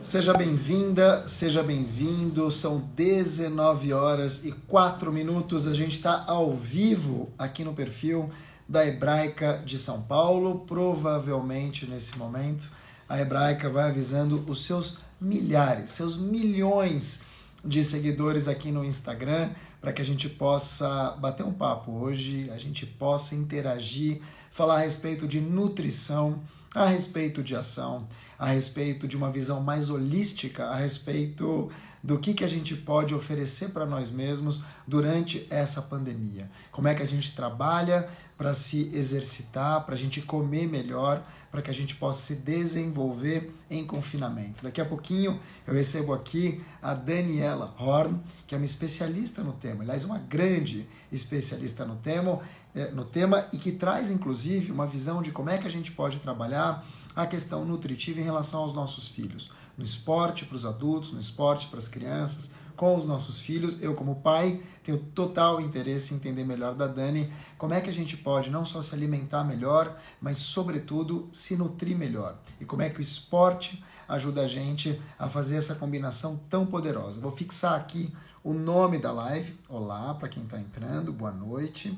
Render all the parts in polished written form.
Seja bem-vinda, seja bem-vindo. São 19 horas e 4 minutos. A gente está ao vivo aqui no perfil da Hebraica de São Paulo. Provavelmente nesse momento a Hebraica vai avisando os seus milhares, seus milhões de seguidores aqui no Instagram para que a gente possa bater um papo hoje, a gente possa interagir, falar a respeito de nutrição, a respeito de ação, a respeito de uma visão mais holística, a respeito do que a gente pode oferecer para nós mesmos durante essa pandemia. Como é que a gente trabalha para se exercitar, para a gente comer melhor, para que a gente possa se desenvolver em confinamento. Daqui a pouquinho eu recebo aqui a Daniela Horn, que é uma especialista no tema, aliás, uma grande especialista no tema e que traz, inclusive, uma visão de como é que a gente pode trabalhar a questão nutritiva em relação aos nossos filhos. No esporte para os adultos, no esporte para as crianças, com os nossos filhos. Eu, como pai, tenho total interesse em entender melhor da Dani como é que a gente pode não só se alimentar melhor, mas, sobretudo, se nutrir melhor. E como é que o esporte ajuda a gente a fazer essa combinação tão poderosa. Vou fixar aqui o nome da live. Olá, para quem está entrando, boa noite.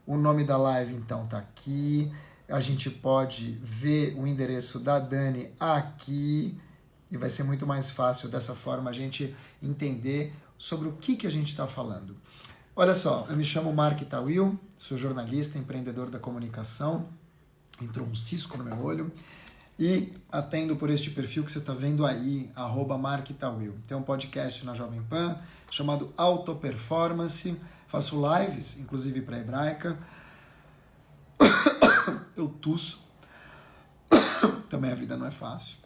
O nome da live, então, está aqui. A gente pode ver o endereço da Dani aqui e vai ser muito mais fácil dessa forma a gente entender sobre o que a gente está falando. Olha só, eu me chamo Mark Tawil, sou jornalista, empreendedor da comunicação, entrou um cisco no meu olho e atendo por este perfil que você está vendo aí, @marktawil. Tem um podcast na Jovem Pan chamado Auto Performance, faço lives, inclusive para a Hebraica, eu tuço, também a vida não é fácil.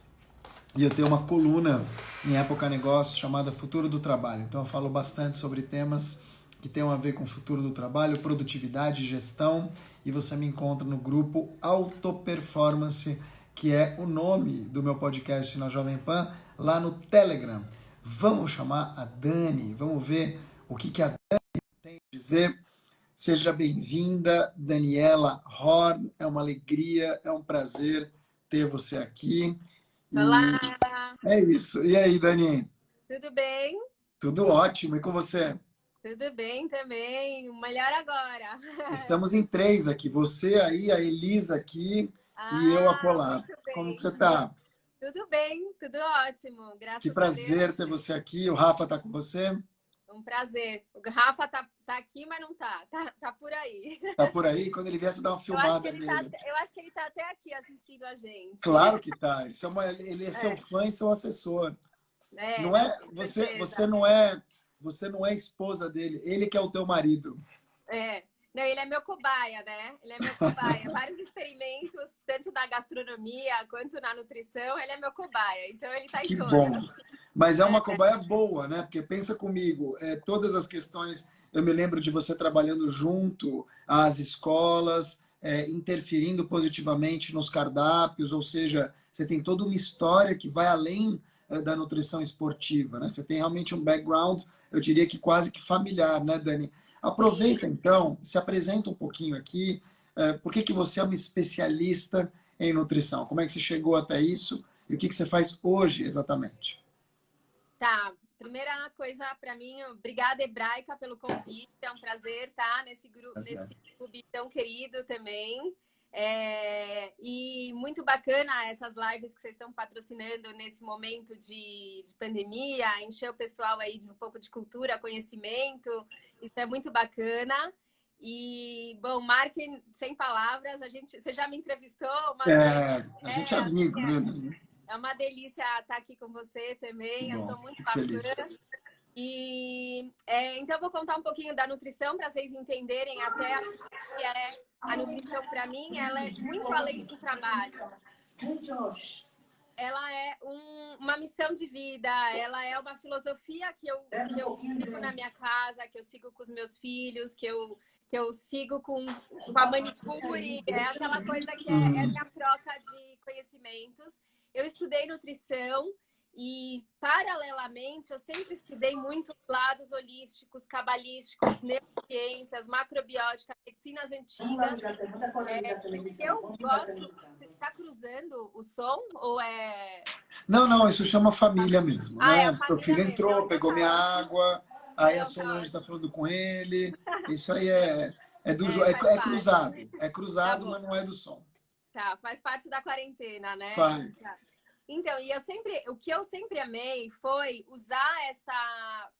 E eu tenho uma coluna em Época Negócios chamada Futuro do Trabalho. Então eu falo bastante sobre temas que tenham a ver com o futuro do trabalho, produtividade, gestão. E você me encontra no grupo Auto Performance, que é o nome do meu podcast na Jovem Pan, lá no Telegram. Vamos chamar a Dani, vamos ver o que a Dani tem a dizer. Seja bem-vinda, Daniela Horn. É uma alegria, é um prazer ter você aqui. Olá, E é isso. E aí, Dani? tudo bem? Tudo ótimo. E com você? Tudo bem também, melhor agora. Estamos em três aqui. Você aí, a Elisa aqui e eu acolá. Muito Como que bem. você tá? Tudo bem, tudo ótimo, Que graças a Deus. prazer ter você aqui. O Rafa tá com você? Um prazer. O Rafa tá aqui, mas não tá por aí. Tá por aí? Quando ele vier, você dá uma filmada nele. Eu acho que ele tá até aqui assistindo a gente. Claro que tá. Ele é seu É, fã e seu assessor. Não não, é? com Você, certeza. você não é esposa dele. Ele que é o teu marido. É. Não, ele é meu cobaia, né? Ele é meu cobaia. Vários experimentos, tanto na gastronomia quanto na nutrição, ele é meu cobaia. Então ele tá em Que todas. bom. Mas é É, uma cobaia boa, né? Porque pensa comigo, todas as questões, eu me lembro de você trabalhando junto às escolas, interferindo positivamente nos cardápios, ou seja, você tem toda uma história que vai além da nutrição esportiva, né? Você tem realmente um background, eu diria que quase que familiar, né, Dani? sim. Aproveita então, se apresenta um pouquinho aqui, por que você é uma especialista em nutrição? Como é que você chegou até isso? E o que você faz hoje exatamente? Tá. Primeira coisa para mim, obrigada Hebraica pelo convite. É um prazer estar nesse grupo, nesse clube tão querido também. E muito bacana essas lives que vocês estão patrocinando nesse momento de pandemia, encher o pessoal aí de um pouco de cultura, conhecimento. Isso é muito bacana. E, bom, Mark, sem palavras, você já me entrevistou umas vezes. A gente é Assim, amigo, né, Dani? é uma delícia estar aqui com você Que também. Eu bom, sou muito fico feliz. bacana. Então, eu vou contar um pouquinho da nutrição para vocês entenderem até que é a nutrição para mim. Ela é muito além de um trabalho. Ela é uma missão de vida. Ela é uma filosofia que eu sigo na minha casa, que eu sigo com os meus filhos, que eu sigo com a manicure. É aquela coisa que é a minha troca de conhecimentos. Eu estudei nutrição E, paralelamente, eu sempre estudei muito lados holísticos, cabalísticos, neurociências, macrobiótica, medicinas antigas. O que eu gosto... Está cruzando o som ou é... Não, não, isso chama família mesmo, Ah, é a né? Seu família filho mesmo. Não, entrou, então pegou tá minha ótimo. água, aí a Não, tá Solange está ótimo. falando com ele. Isso aí Faz é parte. cruzado. É Tá cruzado, bom. mas não é do som. Tá, faz parte da quarentena, né? Faz. Tá. Então, o que eu sempre amei foi usar essa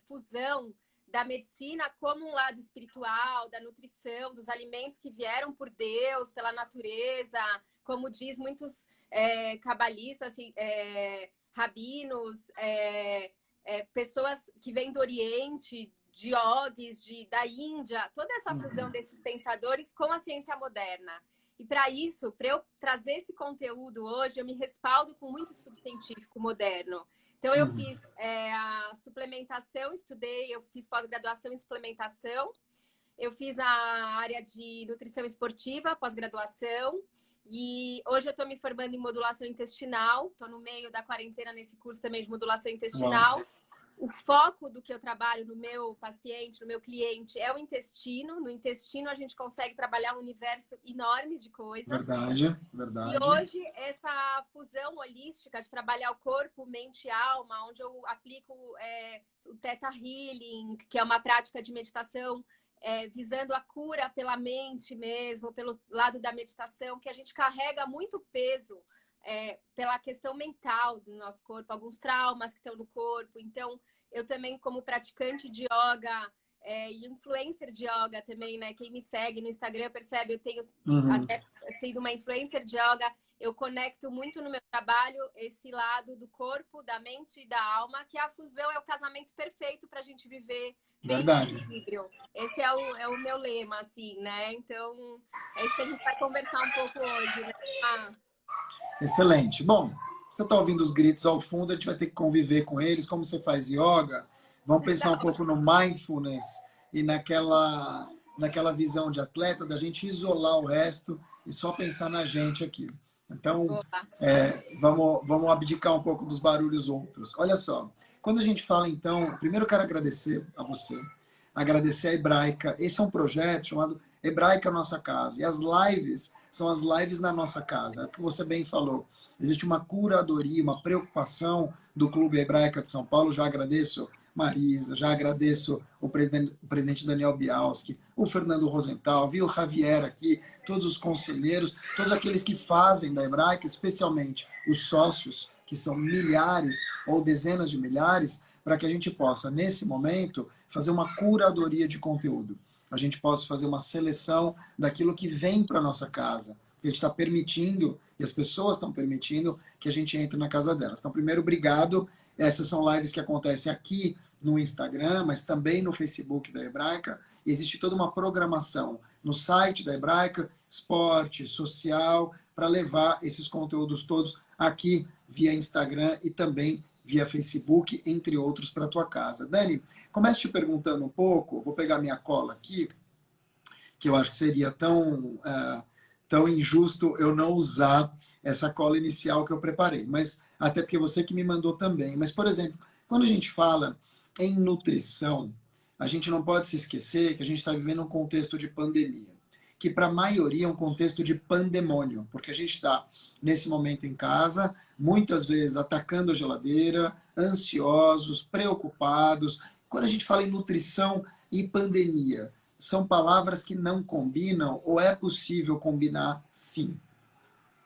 fusão da medicina como um lado espiritual, da nutrição, dos alimentos que vieram por Deus, pela natureza, como diz muitos cabalistas, assim, rabinos, pessoas que vêm do Oriente, de yogis, da Índia, toda essa fusão desses pensadores com a ciência moderna. E para isso, para eu trazer esse conteúdo hoje, eu me respaldo com muito estudo científico moderno. Então, eu fiz a suplementação, eu fiz pós-graduação em suplementação, eu fiz na área de nutrição esportiva, pós-graduação, e hoje eu estou me formando em modulação intestinal, estou no meio da quarentena nesse curso também de modulação intestinal. Uau. O foco do que eu trabalho no meu paciente, no meu cliente, é o intestino. No intestino, a gente consegue trabalhar um universo enorme de coisas. Verdade, verdade. E hoje, essa fusão holística de trabalhar o corpo, mente e alma, onde eu aplico o Theta Healing, que é uma prática de meditação visando a cura pela mente mesmo, pelo lado da meditação, que a gente carrega muito peso pela questão mental do nosso corpo, alguns traumas que estão no corpo. Então, eu também, como praticante de yoga e influencer de yoga também, né? Quem me segue no Instagram percebe, eu tenho até sido uma influencer de yoga, eu conecto muito no meu trabalho esse lado do corpo, da mente e da alma, que a fusão é o casamento perfeito para a gente viver bem no equilíbrio. Esse é o meu lema, assim, né? Então, é isso que a gente vai conversar um pouco hoje, né? Excelente. Bom, você está ouvindo os gritos ao fundo, a gente vai ter que conviver com eles. Como você faz yoga, vamos pensar um pouco no mindfulness e naquela visão de atleta, da gente isolar o resto e só pensar na gente aqui. Então, vamos abdicar um pouco dos barulhos outros. Olha só, quando a gente fala, então, primeiro eu quero agradecer a você, agradecer a Hebraica. Esse é um projeto chamado Hebraica Nossa Casa. E as lives são as lives na nossa casa. É o que você bem falou. Existe uma curadoria, uma preocupação do Clube Hebraica de São Paulo. Já agradeço Marisa, já agradeço o presidente Daniel Bialski, o Fernando Rosenthal, viu o Javier aqui, todos os conselheiros, todos aqueles que fazem da Hebraica, especialmente os sócios, que são milhares ou dezenas de milhares, para que a gente possa, nesse momento, fazer uma curadoria de conteúdo. A gente possa fazer uma seleção daquilo que vem para a nossa casa. A gente está permitindo, e as pessoas estão permitindo, que a gente entre na casa delas. Então, primeiro, obrigado. Essas são lives que acontecem aqui no Instagram, mas também no Facebook da Hebraica. Existe toda uma programação no site da Hebraica, esporte, social, para levar esses conteúdos todos aqui via Instagram e também via Facebook, entre outros, para a tua casa. Dani, começo te perguntando um pouco, vou pegar minha cola aqui, que eu acho que seria tão injusto eu não usar essa cola inicial que eu preparei, mas até porque você que me mandou também. Mas, por exemplo, quando a gente fala em nutrição, a gente não pode se esquecer que a gente está vivendo um contexto de pandemia, que para a maioria é um contexto de pandemônio, porque a gente está, nesse momento em casa, muitas vezes atacando a geladeira, ansiosos, preocupados. Quando a gente fala em nutrição e pandemia, são palavras que não combinam ou é possível combinar sim?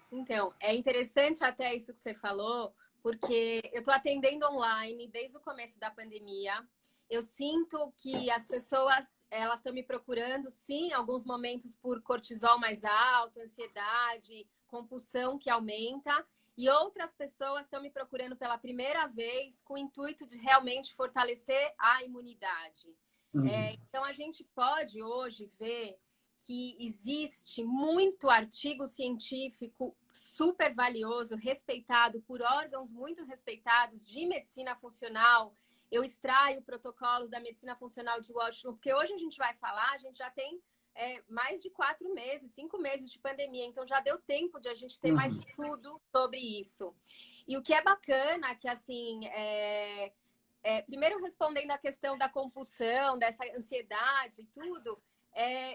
Então, é interessante até isso que você falou, porque eu estou atendendo online desde o começo da pandemia. Eu sinto que as pessoas elas estão me procurando, sim, em alguns momentos por cortisol mais alto, ansiedade, compulsão que aumenta, e outras pessoas estão me procurando pela primeira vez com o intuito de realmente fortalecer a imunidade. Então, a gente pode hoje ver que existe muito artigo científico super valioso, respeitado por órgãos muito respeitados de medicina funcional. Eu extraio protocolos da medicina funcional de Washington, porque hoje a gente vai falar, a gente já tem mais de 4 meses, 5 meses de pandemia. Então, já deu tempo de a gente ter mais Uhum. estudo sobre isso. E o que é bacana, que assim, primeiro respondendo a questão da compulsão, dessa ansiedade e tudo,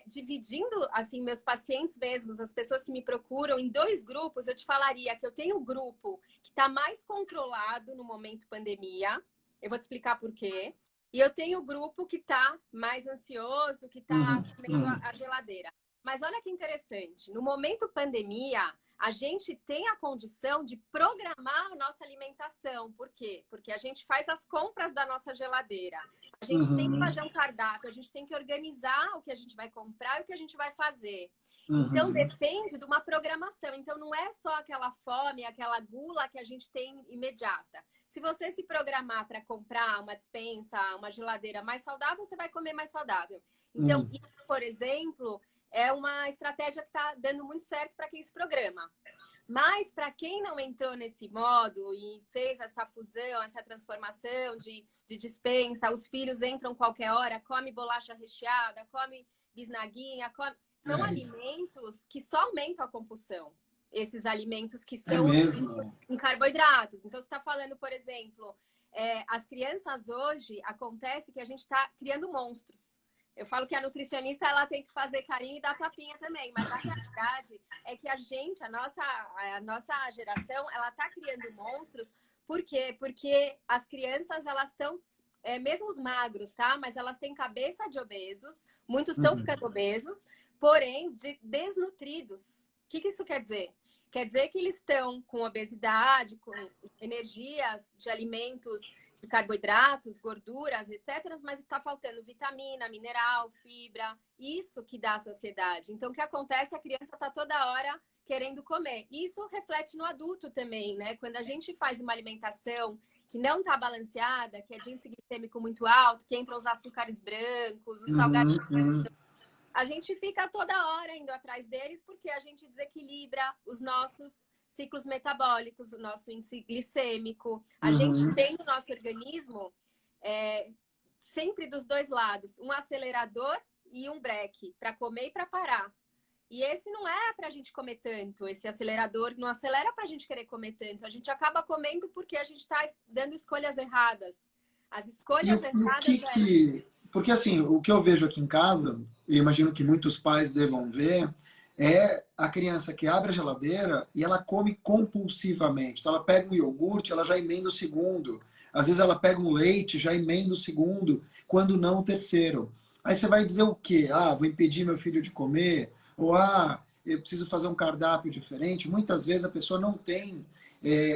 dividindo assim meus pacientes mesmos, as pessoas que me procuram em 2 grupos, eu te falaria que eu tenho um grupo que está mais controlado no momento pandemia. Eu vou te explicar por quê. E eu tenho o grupo que está mais ansioso, que está Uhum. comendo Uhum. a geladeira. Mas olha que interessante, no momento pandemia, a gente tem a condição de programar a nossa alimentação. Por quê? Porque a gente faz as compras da nossa geladeira. A gente tem que Uhum. fazer um cardápio, a gente tem que organizar o que a gente vai comprar e o que a gente vai fazer. Então, Uhum. depende de uma programação. Então, não é só aquela fome, aquela gula que a gente tem imediata. Se você se programar para comprar uma despensa, uma geladeira mais saudável, você vai comer mais saudável. Então, Uhum. isso, por exemplo, é uma estratégia que está dando muito certo para quem se programa. Mas para quem não entrou nesse modo e fez essa fusão, essa transformação de dispensa, os filhos entram qualquer hora, come bolacha recheada, come bisnaguinha, são Isso. alimentos que só aumentam a compulsão. Esses alimentos que É são ricos mesmo. em carboidratos. Então, você está falando, por exemplo, as crianças hoje, acontece que a gente está criando monstros. Eu falo que a nutricionista ela tem que fazer carinho e dar tapinha também, mas a realidade é que a gente, a nossa geração, ela está criando monstros. Por quê? Porque as crianças, elas estão, mesmo os magros, tá? Mas elas têm cabeça de obesos, muitos estão Uhum. ficando obesos, porém desnutridos. O que isso quer dizer? Quer dizer que eles estão com obesidade, com energias de alimentos de carboidratos, gorduras, etc., mas está faltando vitamina, mineral, fibra, isso que dá saciedade. Então, o que acontece? A criança está toda hora querendo comer. Isso reflete no adulto também, né? Quando a gente faz uma alimentação que não está balanceada, que é de índice glicêmico muito alto, que entram os açúcares brancos, os Uhum. salgadinhos, Uhum. a gente fica toda hora indo atrás deles porque a gente desequilibra os nossos ciclos metabólicos, o nosso índice glicêmico. A gente Uhum. tem no nosso organismo sempre dos 2 lados, um acelerador e um breque, para comer e para parar. E esse não é para a gente comer tanto, esse acelerador não acelera para a gente querer comer tanto. A gente acaba comendo porque a gente está dando escolhas erradas. As E escolhas o erradas que que... Porque, assim, o que eu vejo aqui em casa, e imagino que muitos pais devam ver, é a criança que abre a geladeira e ela come compulsivamente. Então, ela pega um iogurte, ela já emenda o segundo. Às vezes, ela pega um leite, já emenda o segundo, quando não o terceiro. Aí você vai dizer o quê? Ah, vou impedir meu filho de comer? Ou, ah, eu preciso fazer um cardápio diferente? Muitas vezes a pessoa não tem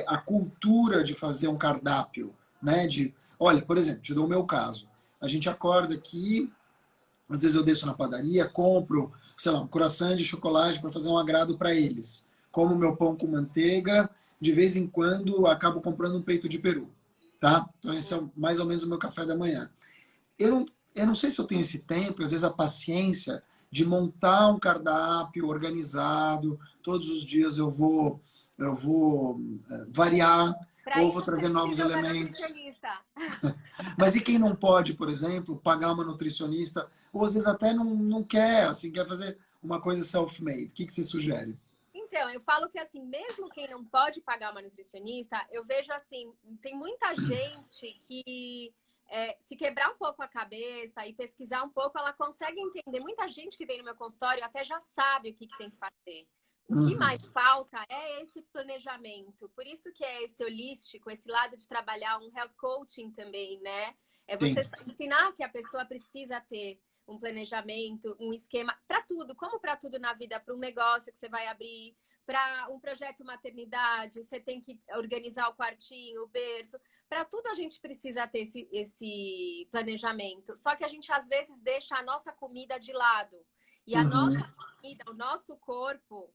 a cultura de fazer um cardápio, né? Olha, por exemplo, te dou o meu caso. A gente acorda aqui, às vezes eu desço na padaria, compro, sei lá, um croissant de chocolate para fazer um agrado para eles. Como meu pão com manteiga, de vez em quando acabo comprando um peito de peru, tá? Então esse é mais ou menos o meu café da manhã. Eu não sei se eu tenho esse tempo, às vezes a paciência de montar um cardápio organizado. Todos os dias eu vou variar para ou isso vou você trazer novos precisa da elementos. nutricionista. Mas e quem não pode, por exemplo, pagar uma nutricionista, ou às vezes até não quer, assim, quer fazer uma coisa self-made? O que você sugere? Então, eu falo que assim, mesmo quem não pode pagar uma nutricionista, eu vejo assim, tem muita gente que se quebrar um pouco a cabeça e pesquisar um pouco, ela consegue entender. Muita gente que vem no meu consultório até já sabe o que tem que fazer. O que Uhum. mais falta é esse planejamento. Por isso que é esse holístico, esse lado de trabalhar um health coaching também, né? É você Sim. ensinar que a pessoa precisa ter um planejamento, um esquema para tudo, como para tudo na vida, para um negócio que você vai abrir, para um projeto maternidade, você tem que organizar o quartinho, o berço. Para tudo a gente precisa ter esse planejamento. Só que a gente às vezes deixa a nossa comida de lado. E a Uhum. nossa comida, o nosso corpo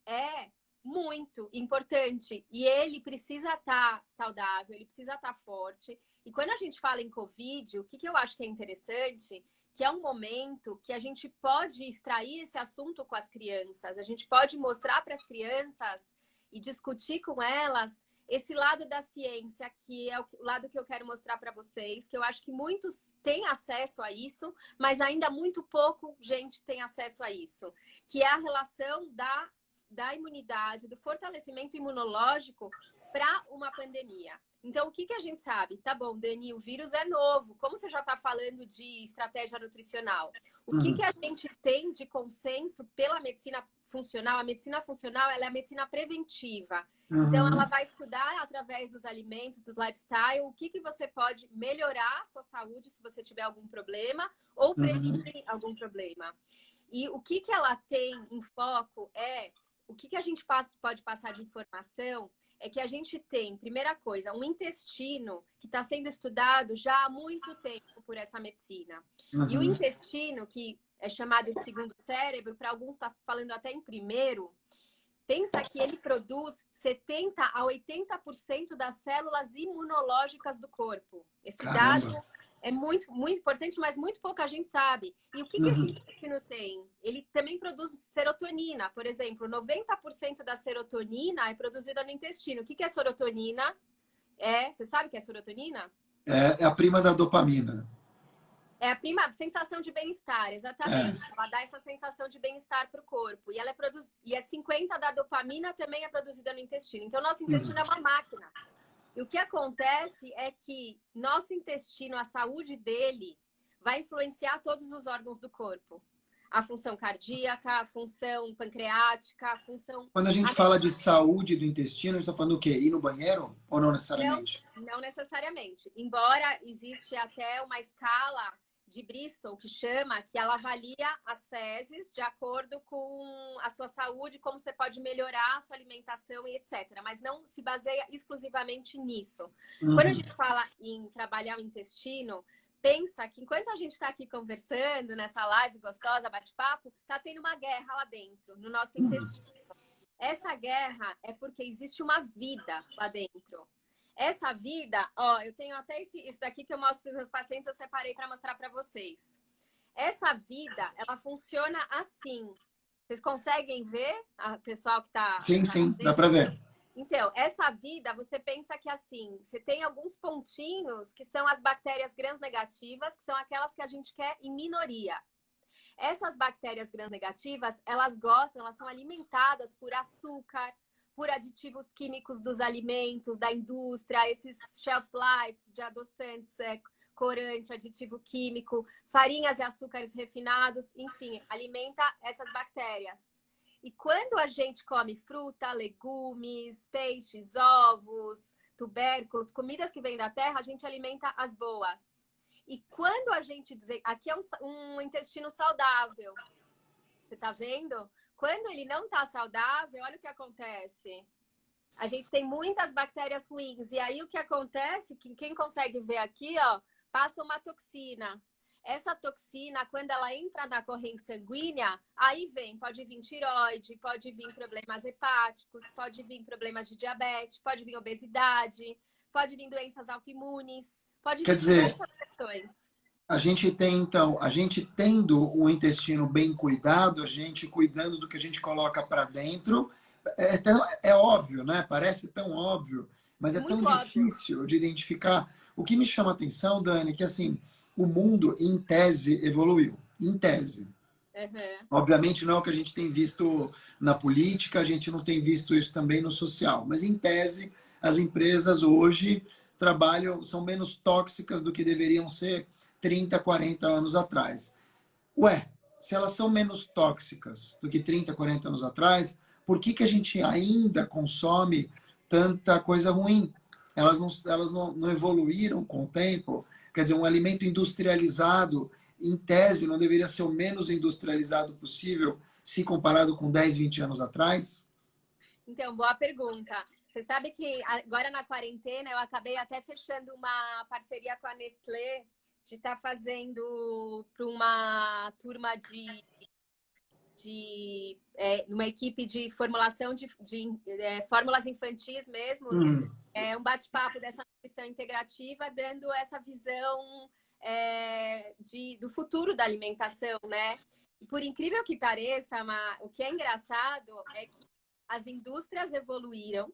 é muito importante e ele precisa estar saudável, ele precisa estar forte. E quando a gente fala em Covid, o que eu acho que é interessante que é um momento que a gente pode extrair esse assunto com as crianças, a gente pode mostrar para as crianças e discutir com elas esse lado da ciência, que é o lado que eu quero mostrar para vocês, que eu acho que muitos têm acesso a isso, mas ainda muito pouco gente tem acesso a isso, que é a relação da imunidade, do fortalecimento imunológico para uma pandemia. Então, o que a gente sabe? Tá bom, Dani, o vírus é novo. Como você já está falando de estratégia nutricional? O que a gente tem de consenso pela medicina funcional? A medicina funcional, ela é a medicina preventiva. Então, ela vai estudar através dos alimentos, do lifestyle, o que você pode melhorar a sua saúde se você tiver algum problema ou prevenir algum problema. E o que ela tem em foco é o que a gente pode passar de informação é que a gente tem, primeira coisa, um intestino que está sendo estudado já há muito tempo por essa medicina. E o intestino, que é chamado de segundo cérebro, para alguns está falando até em primeiro, pensa que ele produz 70% a 80% das células imunológicas do corpo. Esse dado é muito, muito importante, mas muito pouca gente sabe. E o que esse intestino tem? Ele também produz serotonina, por exemplo. 90% da serotonina é produzida no intestino. O que é serotonina? Você sabe o que é serotonina? É a prima da dopamina. É a prima sensação de bem-estar, exatamente. Ela dá essa sensação de bem-estar para o corpo. E ela é 50% da dopamina também é produzida no intestino. Então, nosso intestino é uma máquina. E o que acontece é que nosso intestino, a saúde dele, vai influenciar todos os órgãos do corpo. A função cardíaca, a função pancreática, a função... Quando a gente fala de saúde do intestino, a gente está falando o quê? Ir no banheiro? Ou não necessariamente? Não necessariamente. Embora existe até uma escala de Bristol, que chama, que ela avalia as fezes de acordo com a sua saúde, como você pode melhorar a sua alimentação e etc. Mas não se baseia exclusivamente nisso. Quando a gente fala em trabalhar o intestino, pensa que enquanto a gente está aqui conversando, nessa live gostosa, bate-papo, está tendo uma guerra lá dentro, no nosso intestino. Essa guerra é porque existe uma vida lá dentro. Essa vida, eu tenho até isso daqui que eu mostro para os meus pacientes, eu separei para mostrar para vocês. Essa vida, ela funciona assim. Vocês conseguem ver, pessoal que está... Sim, dá para ver. Então, essa vida, você pensa que assim, você tem alguns pontinhos que são as bactérias gram-negativas, que são aquelas que a gente quer em minoria. Essas bactérias gram-negativas, elas são alimentadas por açúcar, por aditivos químicos dos alimentos, da indústria, esses shelf lives de adoçantes, corante, aditivo químico, farinhas e açúcares refinados, enfim, alimenta essas bactérias. E quando a gente come fruta, legumes, peixes, ovos, tubérculos, comidas que vêm da terra, a gente alimenta as boas. E quando a gente diz... Aqui é um intestino saudável. Você tá vendo? Quando ele não tá saudável, olha o que acontece. A gente tem muitas bactérias ruins. E aí o que acontece, que quem consegue ver aqui, passa uma toxina. Essa toxina, quando ela entra na corrente sanguínea, aí pode vir tireoide, pode vir problemas hepáticos, pode vir problemas de diabetes, pode vir obesidade, pode vir doenças autoimunes, pode vir diversas questões. A gente tem, então, a gente tendo o intestino bem cuidado, a gente cuidando do que a gente coloca para dentro, é óbvio, né? Parece tão óbvio, mas é tão difícil de identificar. O que me chama a atenção, Dani, é que assim, o mundo, em tese, evoluiu. Em tese. Obviamente não é o que a gente tem visto na política, a gente não tem visto isso também no social, mas em tese, as empresas hoje são menos tóxicas do que deveriam ser 30, 40 anos atrás. Se elas são menos tóxicas do que 30, 40 anos atrás, por que a gente ainda consome tanta coisa ruim? Elas não evoluíram com o tempo? Quer dizer, um alimento industrializado, em tese, não deveria ser o menos industrializado possível se comparado com 10, 20 anos atrás? Então, boa pergunta. Você sabe que agora na quarentena eu acabei até fechando uma parceria com a Nestlé de estar fazendo para uma turma uma equipe de formulação de fórmulas infantis mesmo, um bate-papo dessa nutrição integrativa, dando essa visão do futuro da alimentação, né? E por incrível que pareça, o que é engraçado é que as indústrias evoluíram,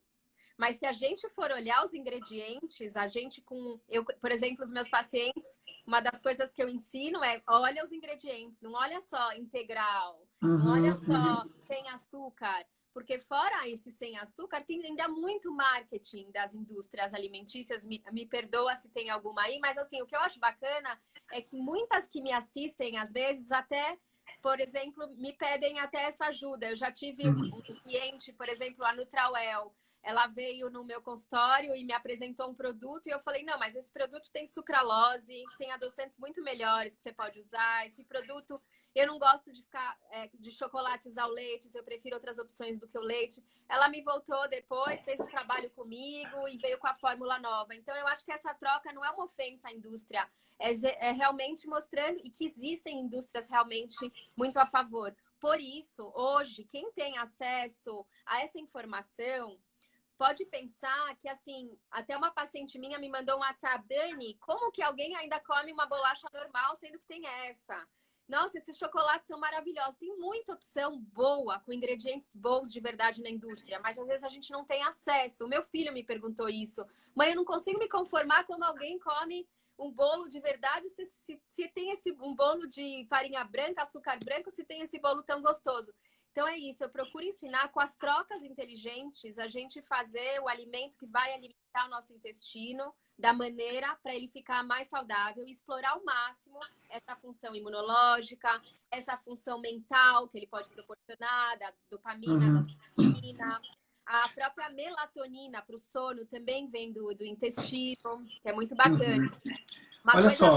Mas se a gente for olhar os ingredientes, a gente por exemplo, os meus pacientes, uma das coisas que eu ensino é olha os ingredientes, não olha só integral, não olha só sem açúcar, porque fora esse sem açúcar, tem ainda muito marketing das indústrias alimentícias, me perdoa se tem alguma aí, mas assim, o que eu acho bacana é que muitas que me assistem, às vezes, até, por exemplo, me pedem até essa ajuda. Eu já tive um cliente, por exemplo, a Nutrauel, ela veio no meu consultório e me apresentou um produto e eu falei, não, mas esse produto tem sucralose, tem adoçantes muito melhores que você pode usar. Esse produto, eu não gosto de ficar de chocolates ao leite, eu prefiro outras opções do que o leite. Ela me voltou depois, fez um trabalho comigo e veio com a fórmula nova. Então, eu acho que essa troca não é uma ofensa à indústria, é realmente mostrando e que existem indústrias realmente muito a favor. Por isso, hoje, quem tem acesso a essa informação pode pensar que, assim, até uma paciente minha me mandou um WhatsApp, Dani, como que alguém ainda come uma bolacha normal, sendo que tem essa? Nossa, esses chocolates são maravilhosos. Tem muita opção boa, com ingredientes bons de verdade na indústria, mas às vezes a gente não tem acesso. O meu filho me perguntou isso. Mãe, eu não consigo me conformar quando alguém come um bolo de verdade, se tem um bolo de farinha branca, açúcar branco, se tem esse bolo tão gostoso. Então é isso, eu procuro ensinar com as trocas inteligentes a gente fazer o alimento que vai alimentar o nosso intestino da maneira para ele ficar mais saudável e explorar ao máximo essa função imunológica, essa função mental que ele pode proporcionar, da dopamina, da serotonina, a própria melatonina para o sono também vem do intestino, que é muito bacana. Olha só,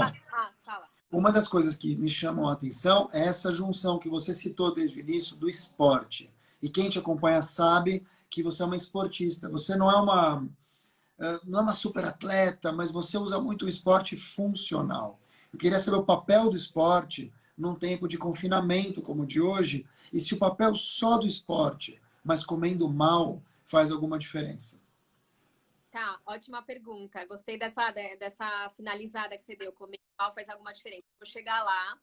fala. uma das coisas que me chamam a atenção é essa junção que você citou desde o início do esporte. E quem te acompanha sabe que você é uma esportista. Você não é uma super atleta, mas você usa muito o esporte funcional. Eu queria saber o papel do esporte num tempo de confinamento como o de hoje, e se o papel só do esporte, mas comendo mal, faz alguma diferença. Tá, ótima pergunta. Gostei dessa finalizada que você deu. Comer mal faz alguma diferença. Vou chegar lá.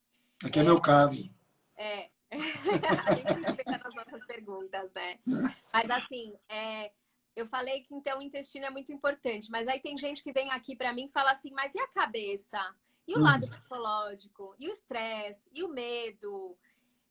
Aqui é meu caso. A gente respeita nas nossas perguntas, né? Mas assim, eu falei que então o intestino é muito importante, mas aí tem gente que vem aqui para mim e fala assim, mas e a cabeça? E o lado psicológico? E o estresse? E o medo?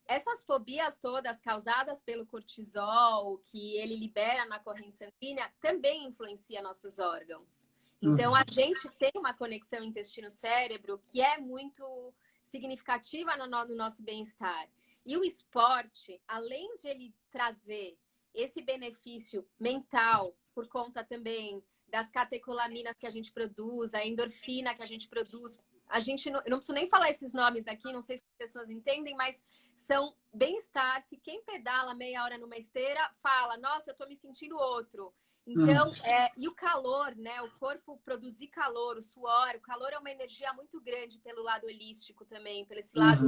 Essas fobias todas causadas pelo cortisol, que ele libera na corrente sanguínea, também influencia nossos órgãos. Então, a gente tem uma conexão intestino-cérebro que é muito significativa no nosso bem-estar. E o esporte, além de ele trazer esse benefício mental, por conta também das catecolaminas que a gente produz, a endorfina que a gente produz, eu não preciso nem falar esses nomes aqui, não sei se as pessoas entendem, mas são bem-estar que quem pedala meia hora numa esteira fala, nossa, eu tô me sentindo outro. Então, e o calor, né? O corpo produzir calor, o suor, o calor é uma energia muito grande pelo lado holístico também, pelo esse lado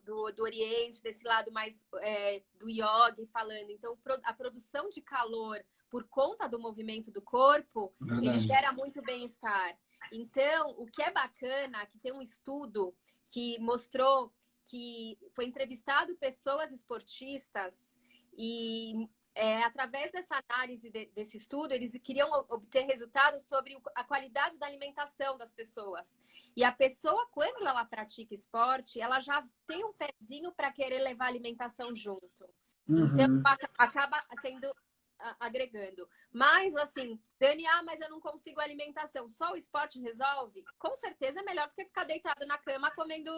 do Oriente, desse lado mais do yoga falando. Então, a produção de calor por conta do movimento do corpo, ele gera muito bem-estar. Então, o que é bacana, que tem um estudo que mostrou que foi entrevistado pessoas esportistas e através dessa análise desse estudo, eles queriam obter resultados sobre a qualidade da alimentação das pessoas. E a pessoa, quando ela pratica esporte, ela já tem um pezinho para querer levar a alimentação junto. Então, acaba sendo agregando. Mas, assim, Dani, mas eu não consigo alimentação. Só o esporte resolve? Com certeza é melhor do que ficar deitado na cama comendo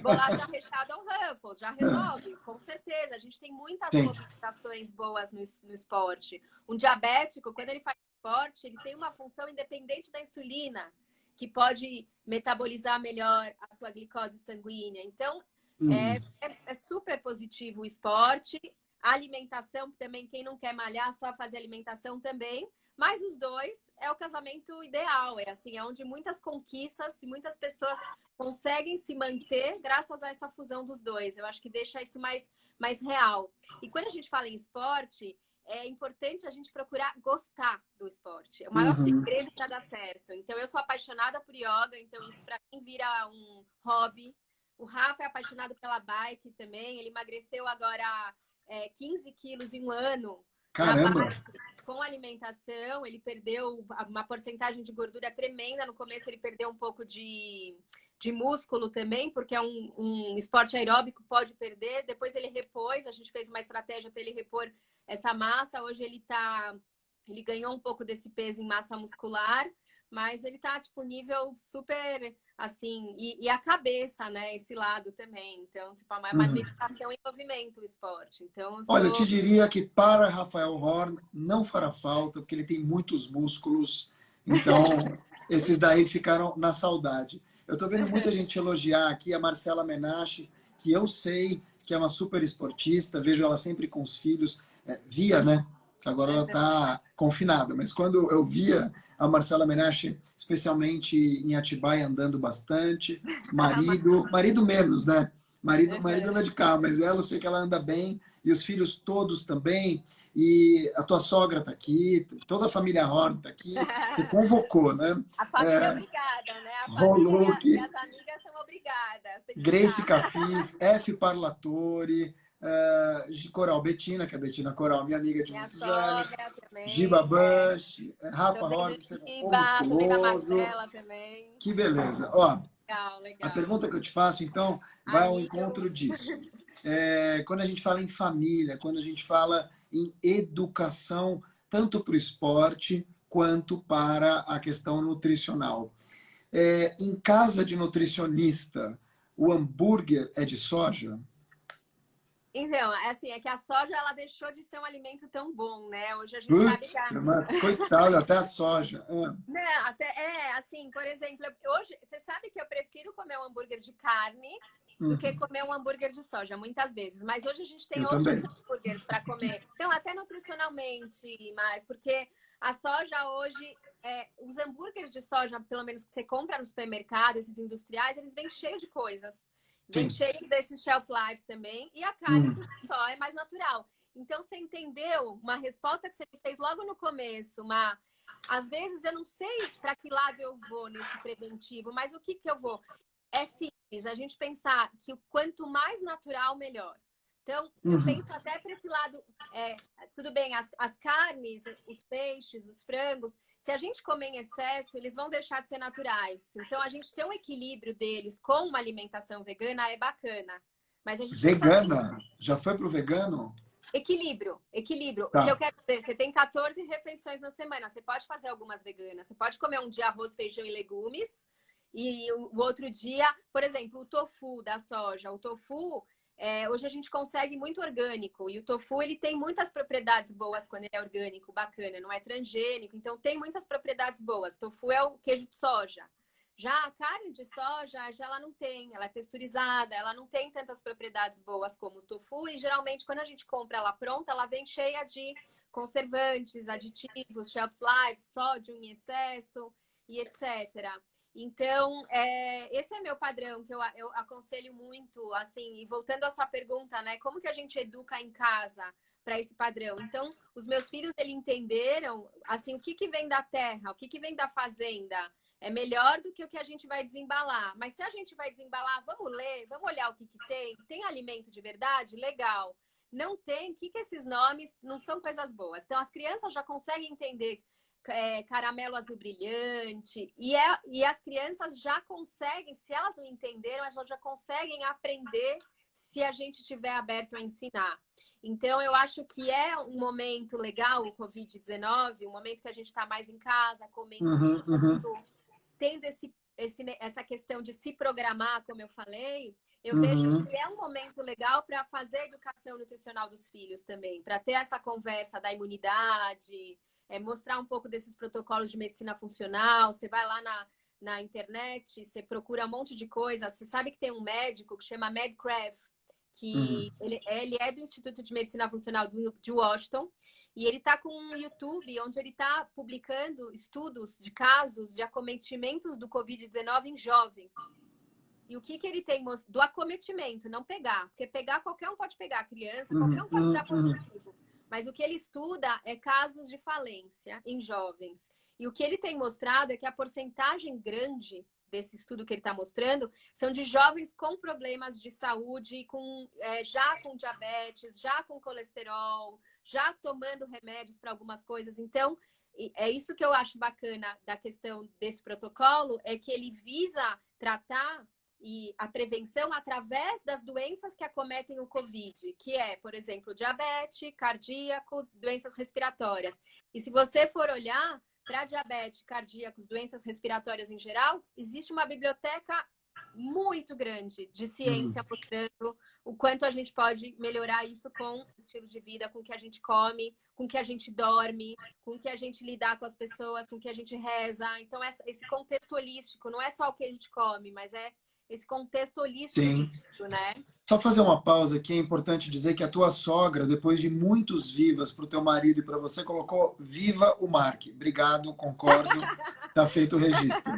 bolacha recheada ou Ruffles. Já resolve, com certeza. A gente tem muitas movimentações boas no esporte. Um diabético, quando ele faz esporte, ele tem uma função independente da insulina, que pode metabolizar melhor a sua glicose sanguínea. Então, é super positivo o esporte. A alimentação também, quem não quer malhar, só fazer alimentação também. Mas os dois é o casamento ideal. É assim, é onde muitas conquistas e muitas pessoas conseguem se manter graças a essa fusão dos dois. Eu acho que deixa isso mais real. E quando a gente fala em esporte, é importante a gente procurar gostar do esporte. É o maior segredo para dar certo. Então, eu sou apaixonada por yoga, então isso para mim vira um hobby. O Rafa é apaixonado pela bike também. Ele emagreceu agora 15 quilos em um ano na Caramba! base, com alimentação, ele perdeu uma porcentagem de gordura tremenda. No começo ele perdeu um pouco de músculo também, porque é um esporte aeróbico, pode perder. Depois ele repôs, a gente fez uma estratégia para ele repor essa massa. Hoje ele ganhou um pouco desse peso em massa muscular, mas ele tá, tipo, nível super, assim, e a cabeça, né, esse lado também. Então, tipo, é uma Uhum. dedicação em movimento o esporte. Então, eu Olha, eu te sou... diria que para Rafael Horn não fará falta, porque ele tem muitos músculos, então esses daí ficaram na saudade. Eu estou vendo muita gente elogiar aqui a Marcela Menache, que eu sei que é uma super esportista, vejo ela sempre com os filhos, via, né? Agora ela está confinada, mas quando eu via a Marcela Menache, especialmente em Atibaia, andando bastante, marido menos, né? Marido anda de carro, mas ela, eu sei que ela anda bem, e os filhos todos também, e a tua sogra está aqui, toda a família Horn está aqui, você convocou, né? A família é obrigada, né? A família Rolou e que as amigas são obrigadas, tem que Grace estar. Cafif, F. Parlatore, Coral Bettina, que é a Bettina Coral, minha amiga de Minha muitos anos, sogra Giba também, Bush, Rafa tô vendo Horn, o Giba, tô vendo a musculoso, Marcela também. que beleza. Ó, Legal, a legal. pergunta que eu te faço, então, vai ao Amigo, encontro disso. Quando a gente fala em família, quando a gente fala em educação, tanto para o esporte quanto para a questão nutricional. Em casa de nutricionista, o hambúrguer é de soja? então, é assim, é que a soja ela deixou de ser um alimento tão bom, né? Hoje a gente sabe que Putz, mas coitado, até a soja. né, assim, por exemplo, hoje você sabe que eu prefiro comer um hambúrguer de carne do que Uhum. comer um hambúrguer de soja, muitas vezes. Mas hoje a gente tem Eu outros também. hambúrgueres para comer. Então, até nutricionalmente, Mar, porque a soja hoje, os hambúrgueres de soja, pelo menos que você compra no supermercado, esses industriais, eles vêm cheios de coisas. Vem Sim. cheio desses shelf lives também. E a carne, Hum. por si só, é mais natural. Então, você entendeu uma resposta que você me fez logo no começo, uma às vezes eu não sei para que lado eu vou nesse preventivo, mas o que que eu vou? É simples, a gente pensar que o quanto mais natural, melhor. Então, eu Uhum. penso até para esse lado, tudo bem, as carnes, os peixes, os frangos, se a gente comer em excesso, eles vão deixar de ser naturais. Então, a gente ter um equilíbrio deles com uma alimentação vegana é bacana. Mas a gente precisa ter Vegana? Já foi pro vegano? equilíbrio, equilíbrio. O que eu Tá. quero dizer, você tem 14 refeições na semana, você pode fazer algumas veganas, você pode comer um dia arroz, feijão e legumes, e o outro dia, por exemplo, o tofu da soja. O tofu, hoje a gente consegue muito orgânico, e o tofu ele tem muitas propriedades boas quando ele é orgânico, bacana, não é transgênico, então tem muitas propriedades boas. Tofu é o queijo de soja. Já a carne de soja, já ela não tem, ela é texturizada, ela não tem tantas propriedades boas como o tofu e geralmente quando a gente compra ela pronta, ela vem cheia de conservantes, aditivos, shelf life, sódio em excesso e etc. Então, esse é meu padrão que eu aconselho muito, assim, e voltando à sua pergunta, né, como que a gente educa em casa para esse padrão? Então, os meus filhos, eles entenderam, assim, o que que vem da terra, o que que vem da fazenda, é melhor do que o que a gente vai desembalar. Mas se a gente vai desembalar, vamos ler, vamos olhar o que que tem. Tem alimento de verdade? Legal. Não tem, o que que esses nomes não são coisas boas. Então, as crianças já conseguem entender caramelo azul brilhante. E as crianças já conseguem, se elas não entenderam, elas já conseguem aprender se a gente estiver aberto a ensinar. Então, eu acho que é um momento legal, o Covid-19, um momento que a gente está mais em casa, comendo Uhum, uhum, tendo essa questão de se programar, como eu falei, eu vejo uhum. que é um momento legal para fazer a educação nutricional dos filhos também, para ter essa conversa da imunidade, mostrar um pouco desses protocolos de medicina funcional. Você vai lá na internet, você procura um monte de coisa. Você sabe que tem um médico que chama Medcraft, Uhum. que ele é do Instituto de Medicina Funcional de Washington, e ele está com um YouTube onde ele está publicando estudos de casos de acometimentos do Covid-19 em jovens. E o que que ele tem do acometimento, não pegar, porque pegar qualquer um pode pegar, criança, qualquer Uhum, um pode uhum, dar uhum. positivo. Mas o que ele estuda é casos de falência em jovens. E o que ele tem mostrado é que a porcentagem grande desse estudo que ele está mostrando são de jovens com problemas de saúde, já com diabetes, já com colesterol, já tomando remédios para algumas coisas. Então, é isso que eu acho bacana da questão desse protocolo, é que ele visa tratar a prevenção através das doenças que acometem o Covid, que é, por exemplo, diabetes, cardíaco, doenças respiratórias. E se você for olhar para diabetes, cardíacos, doenças respiratórias em geral, existe uma biblioteca muito grande de ciência mostrando o quanto a gente pode melhorar isso com o estilo de vida, com o que a gente come, com o que a gente dorme, com o que a gente lidar com as pessoas, com o que a gente reza. Então, esse contexto holístico não é só o que a gente come, mas é esse contexto holístico de tudo, né? Só fazer uma pausa aqui, é importante dizer que a tua sogra, depois de muitos vivas para o teu marido e para você, colocou viva o Mark. Obrigado, concordo, tá feito o registro.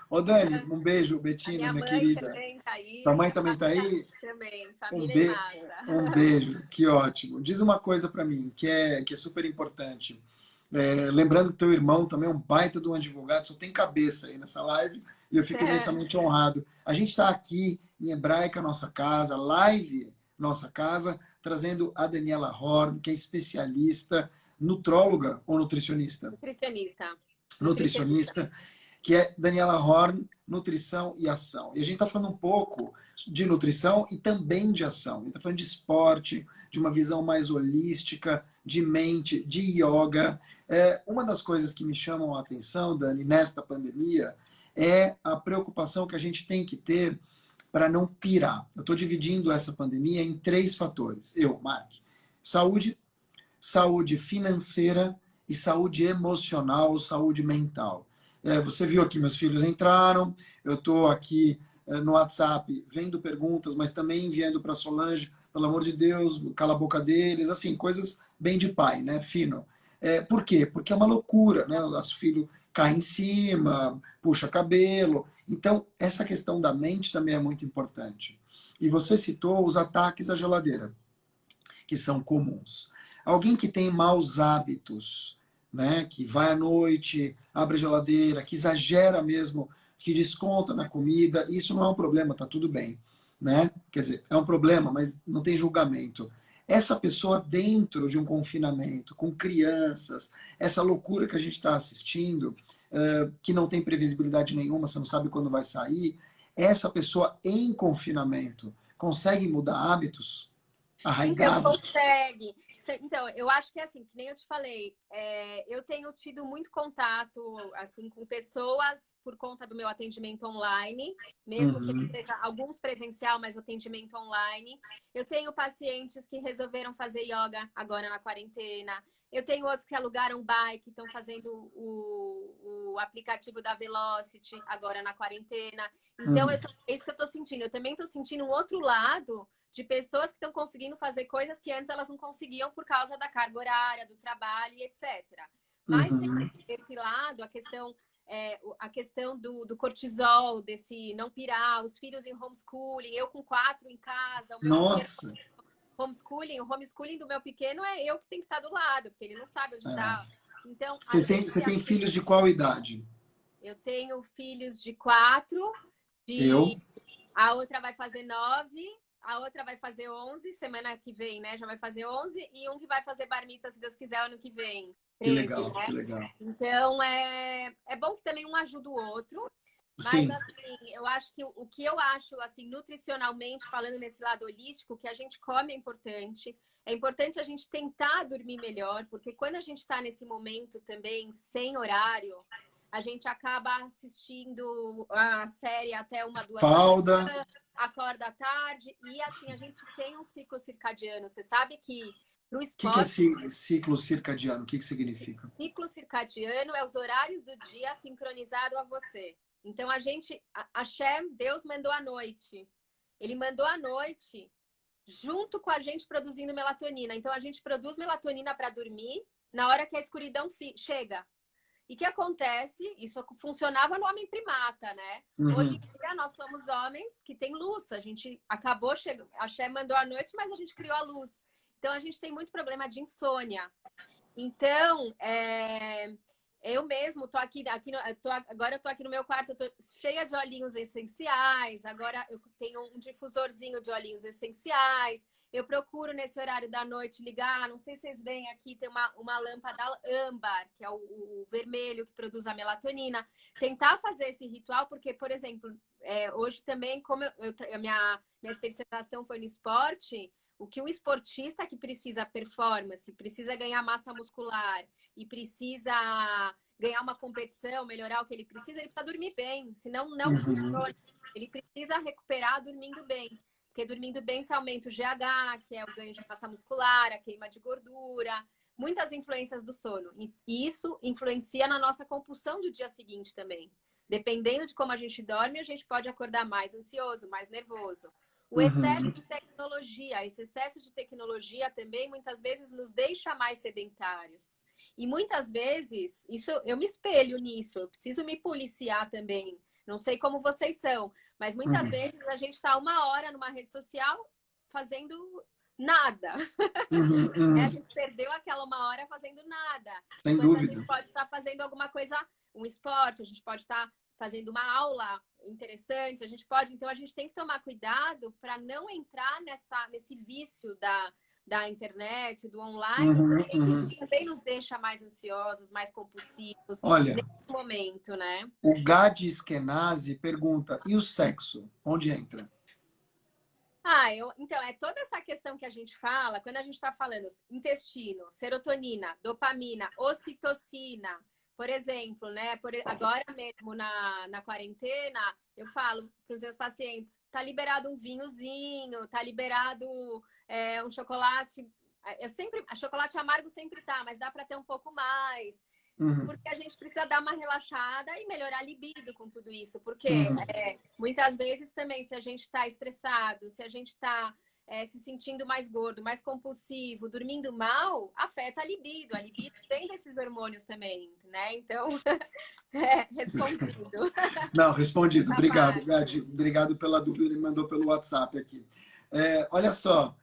Ô Dani, um beijo, Betina, minha querida. Também tá aí. Tua mãe também tá aí? Também, família em massa. Um beijo, que ótimo. Diz uma coisa para mim, que é super importante. Lembrando que teu irmão também é um baita de um advogado, só tem cabeça aí nessa live, e eu fico imensamente honrado. A gente está aqui em Hebraica, nossa casa, live, nossa casa, trazendo a Daniela Horn, que é especialista, nutróloga ou nutricionista? Nutricionista, que é Daniela Horn, Nutrição e Ação. E a gente está falando um pouco de nutrição e também de ação. A gente está falando de esporte, de uma visão mais holística, de mente, de yoga. Uma das coisas que me chamam a atenção, Dani, nesta pandemia, é a preocupação que a gente tem que ter para não pirar. Eu estou dividindo essa pandemia em 3 fatores. Mark, saúde financeira e saúde emocional, saúde mental. Você viu aqui, meus filhos entraram, eu estou aqui no WhatsApp vendo perguntas, mas também enviando para Solange, pelo amor de Deus, cala a boca deles, assim, coisas bem de pai, né, fino. Por quê? Porque é uma loucura, né? O nosso filho cai em cima, puxa cabelo. Então, essa questão da mente também é muito importante. E você citou os ataques à geladeira, que são comuns. Alguém que tem maus hábitos, né, que vai à noite, abre a geladeira, que exagera mesmo, que desconta na comida, isso não é um problema, tá tudo bem, né? Quer dizer, é um problema, mas não tem julgamento. Essa pessoa dentro de um confinamento, com crianças, essa loucura que a gente está assistindo, que não tem previsibilidade nenhuma, você não sabe quando vai sair, essa pessoa em confinamento consegue mudar hábitos arraigados? Então, consegue. Então, eu acho que é assim, que nem eu te falei, eu tenho tido muito contato assim com pessoas por conta do meu atendimento online, mesmo que não seja alguns presencial, mas o atendimento online. Eu tenho pacientes que resolveram fazer yoga agora na quarentena. Eu tenho outros que alugaram bike, estão fazendo o aplicativo da Velocity agora na quarentena. Então, é isso que eu estou sentindo. Eu também estou sentindo um outro lado de pessoas que estão conseguindo fazer coisas que antes elas não conseguiam por causa da carga horária, do trabalho e etc. Mas desse lado, a questão do cortisol, desse não pirar, os filhos em homeschooling, eu com 4 em casa, o meu Nossa! Homeschooling, o homeschooling do meu pequeno é eu que tenho que estar do lado, porque ele não sabe onde está. Então, você tem filhos de qual idade? Eu tenho filhos de 4, a outra vai fazer 9, a outra vai fazer 11, semana que vem, né? Já vai fazer 11, e um que vai fazer bar mitzvah, se Deus quiser, ano que vem. 13, que legal, né? Que legal. Então, é bom que também um ajuda o outro. Mas, Sim. assim, eu acho que o que eu acho, assim, nutricionalmente, falando nesse lado holístico, que a gente come é importante. É importante a gente tentar dormir melhor, porque quando a gente está nesse momento também, sem horário, a gente acaba assistindo a série até 1, 2 Falda. da manhã, acorda à tarde, e assim, a gente tem um ciclo circadiano. Você sabe que pro esporte... O que é ciclo circadiano? O que significa? Ciclo circadiano é os horários do dia sincronizado a você. Então, Hashem, Deus mandou a noite. Ele mandou a noite junto com a gente produzindo melatonina. Então, a gente produz melatonina para dormir na hora que a escuridão chega. E o que acontece? Isso funcionava no homem primata, né? Hoje em dia, nós somos homens que têm luz. A gente acabou chegando... Hashem mandou a noite, mas a gente criou a luz. Então, a gente tem muito problema de insônia. Então, Eu mesmo tô aqui agora eu tô aqui no meu quarto, eu tô cheia de óleos essenciais, agora eu tenho um difusorzinho de óleos essenciais, eu procuro nesse horário da noite ligar, não sei se vocês veem aqui, tem uma lâmpada âmbar, que é o vermelho que produz a melatonina, tentar fazer esse ritual, porque, por exemplo, hoje também, como a minha especialização foi no esporte, o que o esportista que precisa performance, precisa ganhar massa muscular e precisa ganhar uma competição, melhorar o que ele precisa dormir bem, senão não funciona. Ele precisa recuperar dormindo bem, porque dormindo bem se aumenta o GH, que é o ganho de massa muscular, a queima de gordura, muitas influências do sono. E isso influencia na nossa compulsão do dia seguinte também. Dependendo de como a gente dorme, a gente pode acordar mais ansioso, mais nervoso. O excesso de tecnologia, esse excesso de tecnologia também muitas vezes nos deixa mais sedentários. E muitas vezes, isso eu me espelho nisso, eu preciso me policiar também. Não sei como vocês são, mas muitas vezes a gente está 1 hora numa rede social fazendo nada. A gente perdeu aquela 1 hora fazendo nada. Sem Enquanto dúvida. a gente pode estar fazendo alguma coisa, um esporte, a gente pode estar fazendo uma aula interessante, então a gente tem que tomar cuidado para não entrar nesse vício da internet, do online, porque isso também nos deixa mais ansiosos, mais compulsivos Olha, nesse momento, né? o Gadi Eskenazi pergunta, e o sexo? Onde entra? Então, é toda essa questão que a gente fala, quando a gente está falando intestino, serotonina, dopamina, ocitocina, por exemplo, né? Agora mesmo na quarentena, eu falo para os meus pacientes, tá liberado um vinhozinho, tá liberado um chocolate. Chocolate amargo sempre tá, mas dá para ter um pouco mais. Porque a gente precisa dar uma relaxada e melhorar a libido com tudo isso. Porque muitas vezes também, se a gente está estressado, se a gente está se sentindo mais gordo, mais compulsivo, dormindo mal, afeta a libido. A libido tem desses hormônios também, né? Então, respondido. Não, respondido. Obrigado, Gadi. Obrigado pela dúvida, ele mandou pelo WhatsApp aqui. Olha só,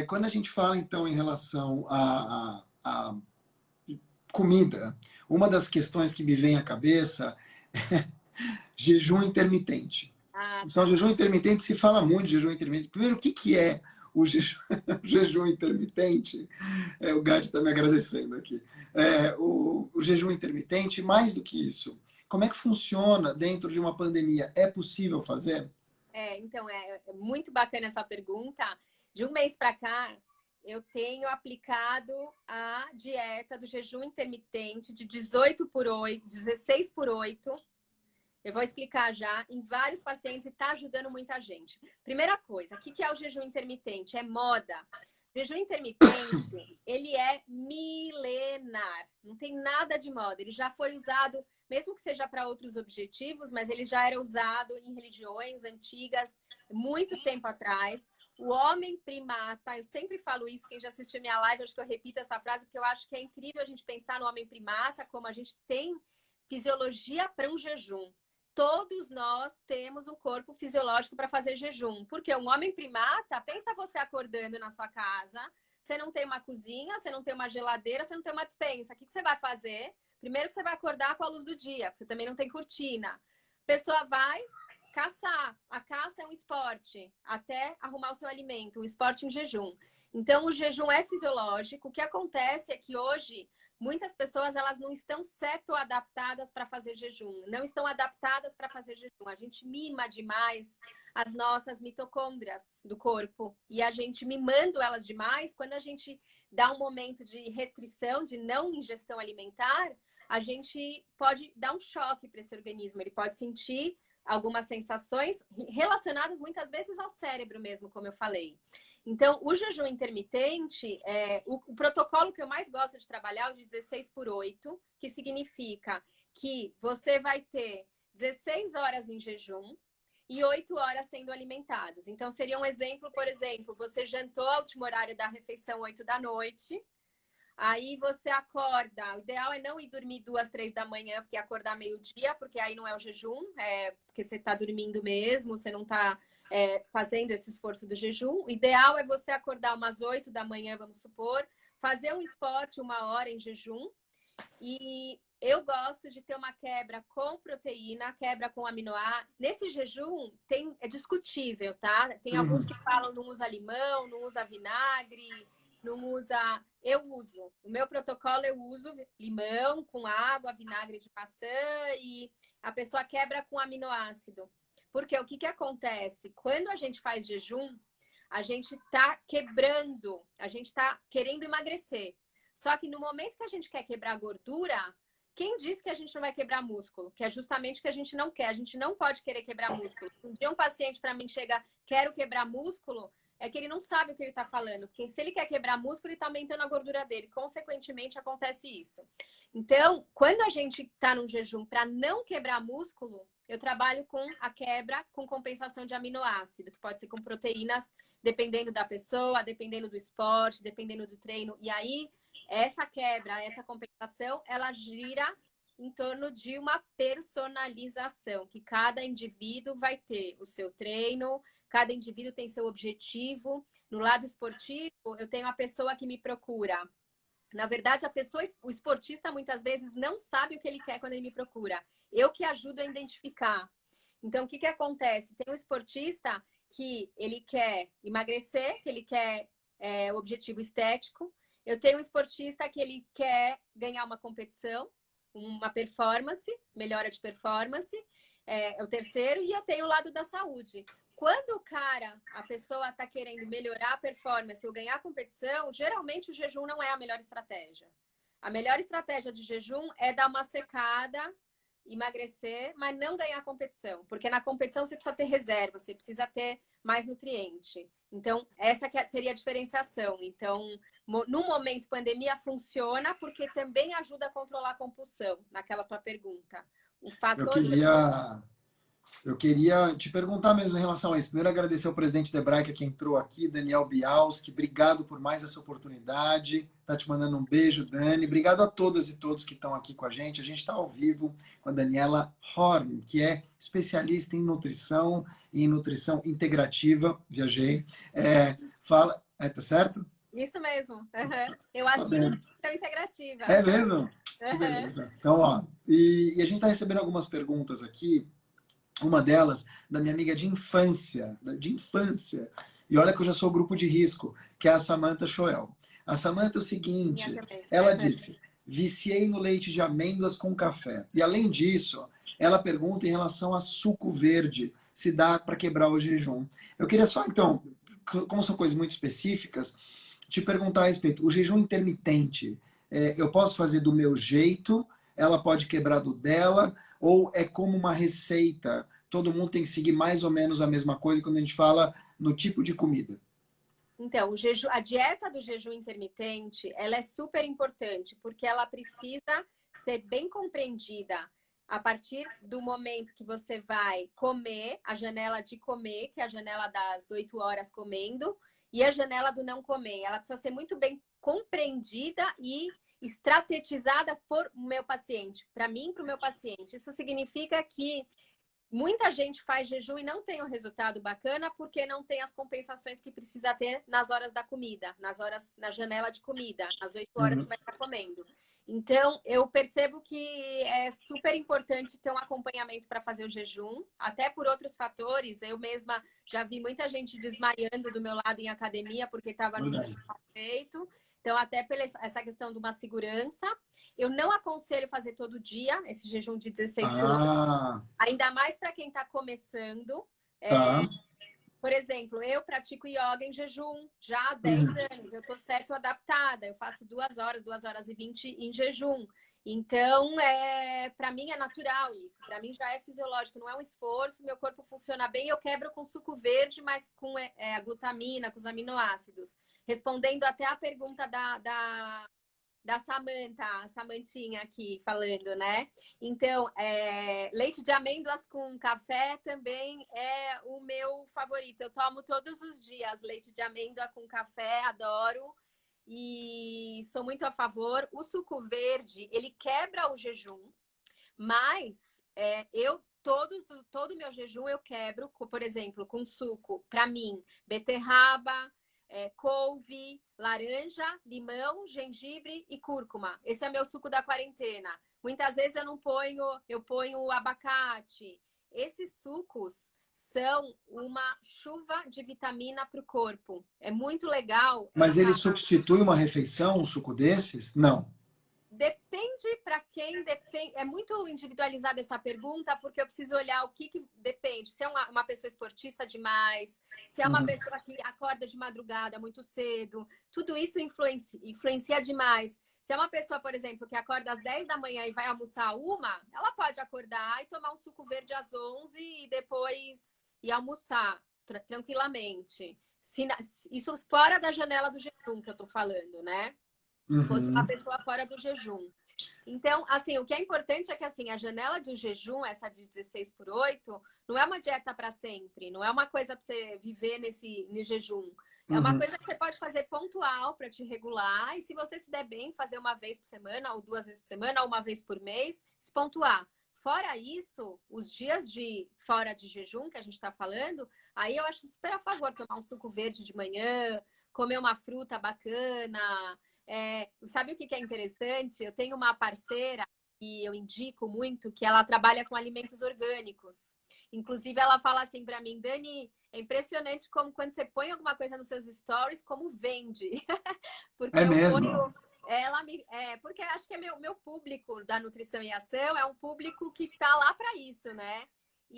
quando a gente fala, então, em relação à comida, uma das questões que me vem à cabeça é jejum intermitente. Então, jejum intermitente, se fala muito de jejum intermitente. Primeiro, o que é o jejum intermitente? O Gadi está me agradecendo aqui. O jejum intermitente, mais do que isso, como é que funciona dentro de uma pandemia? É possível fazer? Então, é muito bacana essa pergunta. De um mês para cá, eu tenho aplicado a dieta do jejum intermitente de 18/8, 16/8. Eu vou explicar já em vários pacientes e está ajudando muita gente. Primeira coisa, o que é o jejum intermitente? É moda. O jejum intermitente, ele é milenar. Não tem nada de moda. Ele já foi usado, mesmo que seja para outros objetivos, mas ele já era usado em religiões antigas, muito tempo atrás. O homem primata, eu sempre falo isso, quem já assistiu minha live, acho que eu repito essa frase, porque eu acho que é incrível a gente pensar no homem primata, como a gente tem fisiologia para um jejum. Todos nós temos um corpo fisiológico para fazer jejum. Porque um homem primata, pensa você acordando na sua casa, você não tem uma cozinha, você não tem uma geladeira, você não tem uma despensa. O que você vai fazer? Primeiro que você vai acordar com a luz do dia, porque você também não tem cortina. A pessoa vai caçar. A caça é um esporte, até arrumar o seu alimento, um esporte em jejum. Então, o jejum é fisiológico. O que acontece é que hoje muitas pessoas elas não estão adaptadas para fazer jejum, não estão adaptadas para fazer jejum. A gente mima demais as nossas mitocôndrias do corpo e a gente mimando elas demais, quando a gente dá um momento de restrição, de não ingestão alimentar, a gente pode dar um choque para esse organismo, ele pode sentir algumas sensações relacionadas muitas vezes ao cérebro mesmo, como eu falei. Então, o jejum intermitente, o protocolo que eu mais gosto de trabalhar é o de 16/8, que significa que você vai ter 16 horas em jejum e 8 horas sendo alimentados. Então, seria um exemplo, por exemplo, você jantou ao último horário da refeição 8 da noite, aí você acorda, o ideal é não ir dormir 2, 3 da manhã, porque acordar meio-dia, porque aí não é o jejum, porque você está dormindo mesmo, você não está fazendo esse esforço do jejum. O ideal é você acordar umas 8 da manhã, vamos supor, fazer um esporte 1 hora em jejum E eu gosto de ter uma quebra com proteína, quebra com aminoácido. Nesse jejum é discutível, tá? Tem alguns que falam não usa limão, não usa vinagre, não usa. Eu uso. O meu protocolo eu uso limão com água, vinagre de maçã e a pessoa quebra com aminoácido. Porque o que acontece? Quando a gente faz jejum, a gente tá quebrando, a gente tá querendo emagrecer. Só que no momento que a gente quer quebrar gordura, quem diz que a gente não vai quebrar músculo? Que é justamente o que a gente não quer. A gente não pode querer quebrar músculo. Um dia um paciente para mim chega, quero quebrar músculo, é que ele não sabe o que ele está falando. Porque se ele quer quebrar músculo, ele está aumentando a gordura dele. Consequentemente, acontece isso. Então, quando a gente está num jejum para não quebrar músculo, eu trabalho com a quebra com compensação de aminoácido, que pode ser com proteínas, dependendo da pessoa, dependendo do esporte, dependendo do treino. E aí, essa quebra, essa compensação, ela gira em torno de uma personalização, que cada indivíduo vai ter o seu treino, cada indivíduo tem seu objetivo. No lado esportivo, eu tenho a pessoa que me procura. Na verdade, o esportista muitas vezes não sabe o que ele quer quando ele me procura. Eu que ajudo a identificar. Então, o que acontece? Tem um esportista que ele quer emagrecer, que ele quer objetivo estético. Eu tenho um esportista que ele quer ganhar uma competição, uma performance, melhora de performance, é o terceiro, e eu tenho o lado da saúde. Quando a pessoa está querendo melhorar a performance ou ganhar a competição, geralmente o jejum não é a melhor estratégia. A melhor estratégia de jejum é dar uma secada, emagrecer, mas não ganhar a competição. Porque na competição você precisa ter reserva, você precisa ter mais nutriente. Então, essa seria a diferenciação. Então, no momento pandemia funciona porque também ajuda a controlar a compulsão, naquela tua pergunta. O Eu fator queria Eu queria te perguntar mesmo em relação a isso. Primeiro, agradecer ao presidente da Hebraica que entrou aqui, Daniel Bialski. Obrigado por mais essa oportunidade. Tá te mandando um beijo, Dani. Obrigado a todas e todos que estão aqui com a gente. A gente está ao vivo com a Daniela Horn, que é especialista em nutrição e em nutrição integrativa. Viajei. Fala. Tá certo? Isso mesmo. Uhum. Eu Tô assino sabendo. a integrativa. É mesmo? Que Uhum. beleza. Então, ó. E a gente está recebendo algumas perguntas aqui. Uma delas, da minha amiga de infância. E olha que eu já sou grupo de risco, que é a Samantha Choel. A Samantha é o Minha seguinte, também. ela Uhum. disse, viciei no leite de amêndoas com café. E além disso, ela pergunta em relação a suco verde, se dá para quebrar o jejum. Eu queria só, então, como são coisas muito específicas, te perguntar a respeito. O jejum intermitente, eu posso fazer do meu jeito, ela pode quebrar do dela, ou é como uma receita? Todo mundo tem que seguir mais ou menos a mesma coisa quando a gente fala no tipo de comida. Então, a dieta do jejum intermitente, ela é super importante, porque ela precisa ser bem compreendida a partir do momento que você vai comer, a janela de comer, que é a janela das 8 horas comendo, e a janela do não comer. Ela precisa ser muito bem compreendida e estrategizada por meu paciente, para mim e para o meu paciente. Isso significa que muita gente faz jejum e não tem um resultado bacana porque não tem as compensações que precisa ter nas horas da comida, na janela de comida, nas 8 horas que vai estar comendo. Então, eu percebo que é super importante ter um acompanhamento para fazer o jejum, até por outros fatores. Eu mesma já vi muita gente desmaiando do meu lado em academia porque estava num Verdade. jejum mal feito. Então, até pela essa questão de uma segurança. Eu não aconselho fazer todo dia esse jejum de 16 por Ah, ainda mais para quem está começando. tá. Por exemplo, eu pratico yoga em jejum já há 10 Uhum. anos. Eu estou certo adaptada. Eu faço 2 horas e 20 em jejum. Então, para mim é natural isso. Para mim já é fisiológico, não é um esforço. Meu corpo funciona bem. Eu quebro com suco verde, mas com a glutamina, com os aminoácidos. Respondendo até a pergunta da Samantha, a Samantinha aqui falando, né? Então, leite de amêndoas com café também é o meu favorito. Eu tomo todos os dias leite de amêndoa com café, adoro. E sou muito a favor. O suco verde, ele quebra o jejum, mas todo o meu jejum eu quebro, por exemplo, com suco, para mim, beterraba, couve, laranja, limão, gengibre e cúrcuma. Esse é meu suco da quarentena. Muitas vezes eu ponho abacate. Esses sucos são uma chuva de vitamina para o corpo. É muito legal. Mas ele substitui uma refeição, um suco desses? Não. Depende para quem depende. É muito individualizada essa pergunta, porque eu preciso olhar o que depende. Se é uma pessoa esportista demais, se é uma pessoa que acorda de madrugada muito cedo, tudo isso influencia demais. Se é uma pessoa, por exemplo, que acorda às 10 da manhã e vai almoçar ela pode acordar e tomar um suco verde às 11 e depois ir almoçar tranquilamente. Isso fora da janela do jejum que eu tô falando, né? Se fosse uma pessoa fora do jejum. Então, assim, o que é importante é que assim, a janela do jejum, essa de 16/8, não é uma dieta para sempre, não é uma coisa para você viver no jejum. É uma coisa que você pode fazer pontual para te regular, e se você se der bem, fazer uma vez por semana, ou 2 vezes por semana, ou uma vez por mês, se pontuar. Fora isso, os dias de fora de jejum que a gente está falando, aí eu acho super a favor tomar um suco verde de manhã, comer uma fruta bacana. Sabe o que é interessante? Eu tenho uma parceira que eu indico muito, que ela trabalha com alimentos orgânicos. Inclusive, ela fala assim para mim, Dani, é impressionante como quando você põe alguma coisa nos seus stories, como vende. Porque É eu mesmo? ponho... porque acho que é meu público da Nutrição em Ação é um público que está lá para isso, né?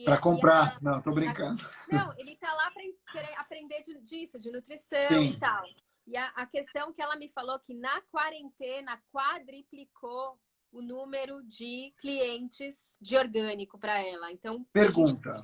Para comprar. Não, tô brincando. Não, ele está lá para querer aprender disso, de nutrição Sim. e tal. E a questão que ela me falou que na quarentena quadriplicou o número de clientes de orgânico para ela. Então, Pergunta.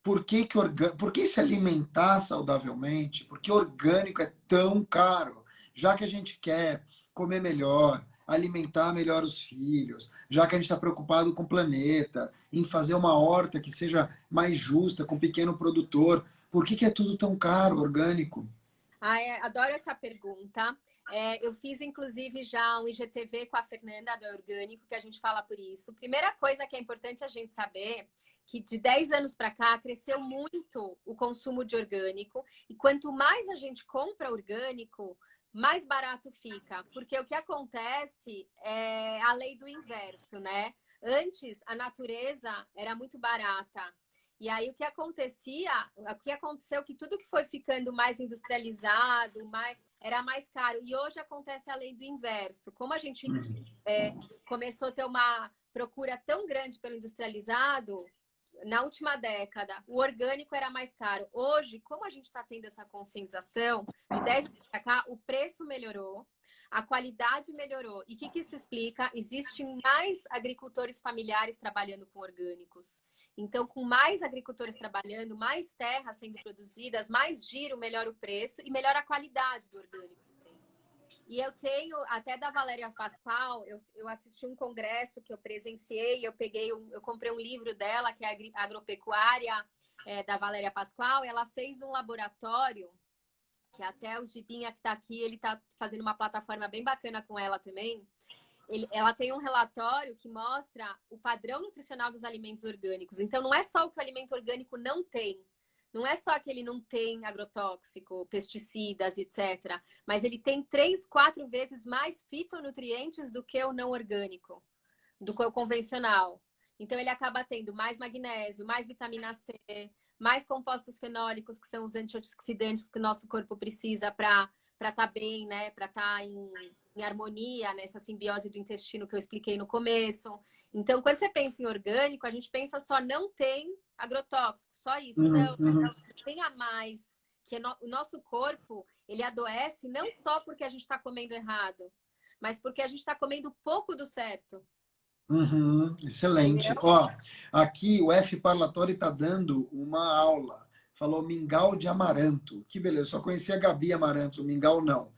Por que se alimentar saudavelmente? Por que orgânico é tão caro? Já que a gente quer comer melhor, alimentar melhor os filhos, já que a gente está preocupado com o planeta, em fazer uma horta que seja mais justa, com um pequeno produtor, por que é tudo tão caro, orgânico? Adoro essa pergunta. Eu fiz, inclusive, já um IGTV com a Fernanda da Orgânico, que a gente fala por isso. Primeira coisa que é importante a gente saber que de 10 anos para cá cresceu muito o consumo de orgânico. E quanto mais a gente compra orgânico, mais barato fica. Porque o que acontece é a lei do inverso, né? Antes, a natureza era muito barata. E aí o que aconteceu que tudo que foi ficando mais industrializado, era mais caro. E hoje acontece a lei do inverso. Como a gente começou a ter uma procura tão grande pelo industrializado, na última década, o orgânico era mais caro. Hoje, como a gente está tendo essa conscientização, de 10 anos para cá, o preço melhorou, a qualidade melhorou. E o que isso explica? Existem mais agricultores familiares trabalhando com orgânicos. Então, com mais agricultores trabalhando, mais terras sendo produzidas, mais giro, melhora o preço e melhora a qualidade do orgânico. E eu tenho, até da Valéria Pascoal, eu assisti um congresso que eu presenciei, eu comprei um livro dela, que é Agropecuária, da Valéria Pascoal, e ela fez um laboratório, que até o Gibinha que está aqui, ele está fazendo uma plataforma bem bacana com ela também. Ela tem um relatório que mostra o padrão nutricional dos alimentos orgânicos. Então, não é só o que o alimento orgânico não tem. Não é só que ele não tem agrotóxico, pesticidas, etc. Mas ele tem 3, 4 vezes mais fitonutrientes do que o não orgânico, do que o convencional. Então, ele acaba tendo mais magnésio, mais vitamina C, mais compostos fenólicos, que são os antioxidantes que o nosso corpo precisa para estar bem, né? Para estar em harmonia, nessa simbiose do intestino que eu expliquei no começo. Então, quando você pensa em orgânico, a gente pensa só não tem agrotóxico, só isso. Não, tem a mais. Que o nosso corpo, ele adoece não só porque a gente está comendo errado, mas porque a gente está comendo pouco do certo. Excelente. Ó, aqui o F Parlatório está dando uma aula. Falou mingau de amaranto. Que beleza, só conhecia a Gabi Amaranto, o mingau não.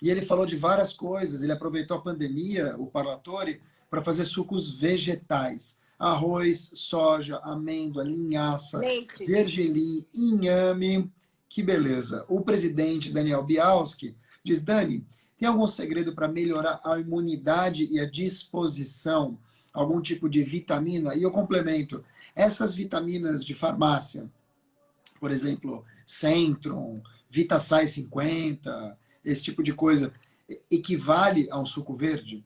E ele falou de várias coisas. Ele aproveitou a pandemia, o Parlatório, para fazer sucos vegetais. Arroz, soja, amêndoa, linhaça, gergelim, inhame. Que beleza. O presidente Daniel Bialski diz, Dani, tem algum segredo para melhorar a imunidade e a disposição? Algum tipo de vitamina? E eu complemento, essas vitaminas de farmácia, por exemplo, Centrum, VitaSai 50, esse tipo de coisa, equivale a um suco verde?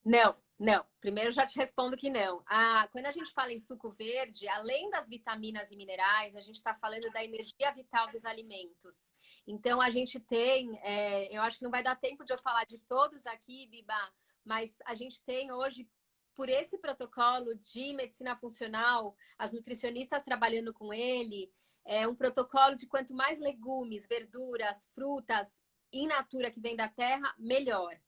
Não, não. Primeiro eu já te respondo que não. Quando a gente fala em suco verde, além das vitaminas e minerais, a gente está falando da energia vital dos alimentos. Então a gente tem, eu acho que não vai dar tempo de eu falar de todos aqui, Biba, mas a gente tem hoje, por esse protocolo de medicina funcional, as nutricionistas trabalhando com ele, é um protocolo de quanto mais legumes, verduras, frutas in natura que vem da terra, melhor.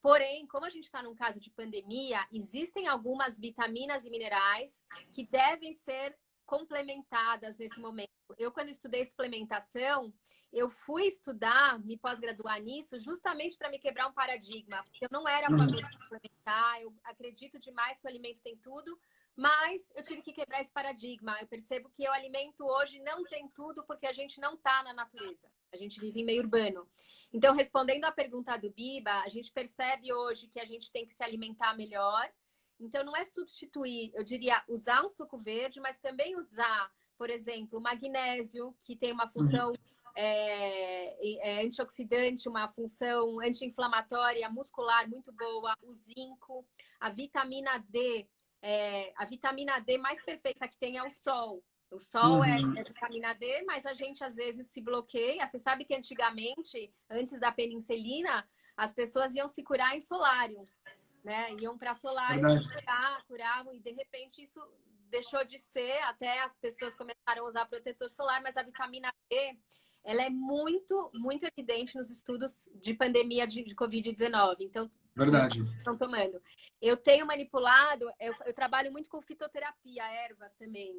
Porém, como a gente está num caso de pandemia, existem algumas vitaminas e minerais que devem ser complementadas nesse momento. Eu, quando estudei suplementação, eu fui estudar, me pós-graduar nisso, justamente para me quebrar um paradigma. Eu não era a favor de suplementar, eu acredito demais que o alimento tem tudo, mas eu tive que quebrar esse paradigma. Eu percebo que o alimento hoje não tem tudo porque a gente não está na natureza. A gente vive em meio urbano. Então, respondendo à pergunta do Biba, a gente percebe hoje que a gente tem que se alimentar melhor. Então, não é substituir, eu diria, usar um suco verde, mas também usar, por exemplo, o magnésio, que tem uma função antioxidante, uma função anti-inflamatória muscular muito boa, o zinco, a vitamina D. A vitamina D mais perfeita que tem é o sol. O sol é vitamina D, mas a gente às vezes se bloqueia. Você sabe que antigamente, antes da penicilina, as pessoas iam se curar em solários, né? Iam para solários se curavam, e de repente isso deixou de ser, até as pessoas começaram a usar protetor solar, mas a vitamina D, ela é muito, muito evidente nos estudos de pandemia de Covid-19. Então, Verdade. estão tomando. Eu tenho manipulado, eu trabalho muito com fitoterapia, ervas também.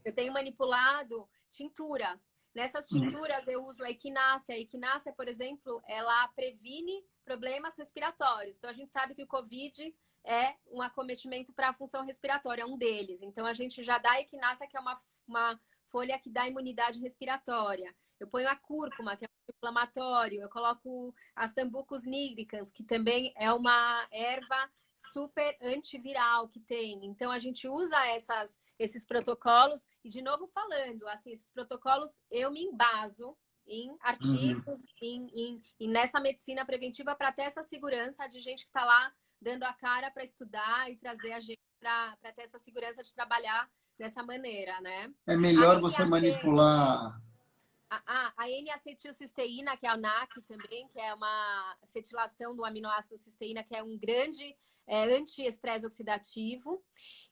Eu tenho manipulado tinturas. Nessas tinturas eu uso a equinácea. A equinácea, por exemplo, ela previne problemas respiratórios. Então a gente sabe que o Covid é um acometimento para a função respiratória, é um deles. Então a gente já dá a equinácea, que é uma folha que dá imunidade respiratória. Eu ponho a cúrcuma, que é um inflamatório. Eu coloco a Sambucus nigricans, que também é uma erva super antiviral que tem. Então a gente usa esses protocolos, e de novo falando, assim, esses protocolos eu me embaso em artigos, e nessa medicina preventiva para ter essa segurança de gente que está lá dando a cara para estudar e trazer a gente para ter essa segurança de trabalhar dessa maneira, né? É melhor você manipular... A N-acetilcisteína, que é a NAC também, que é uma acetilação do aminoácido cisteína, que é um grande anti-estresse oxidativo.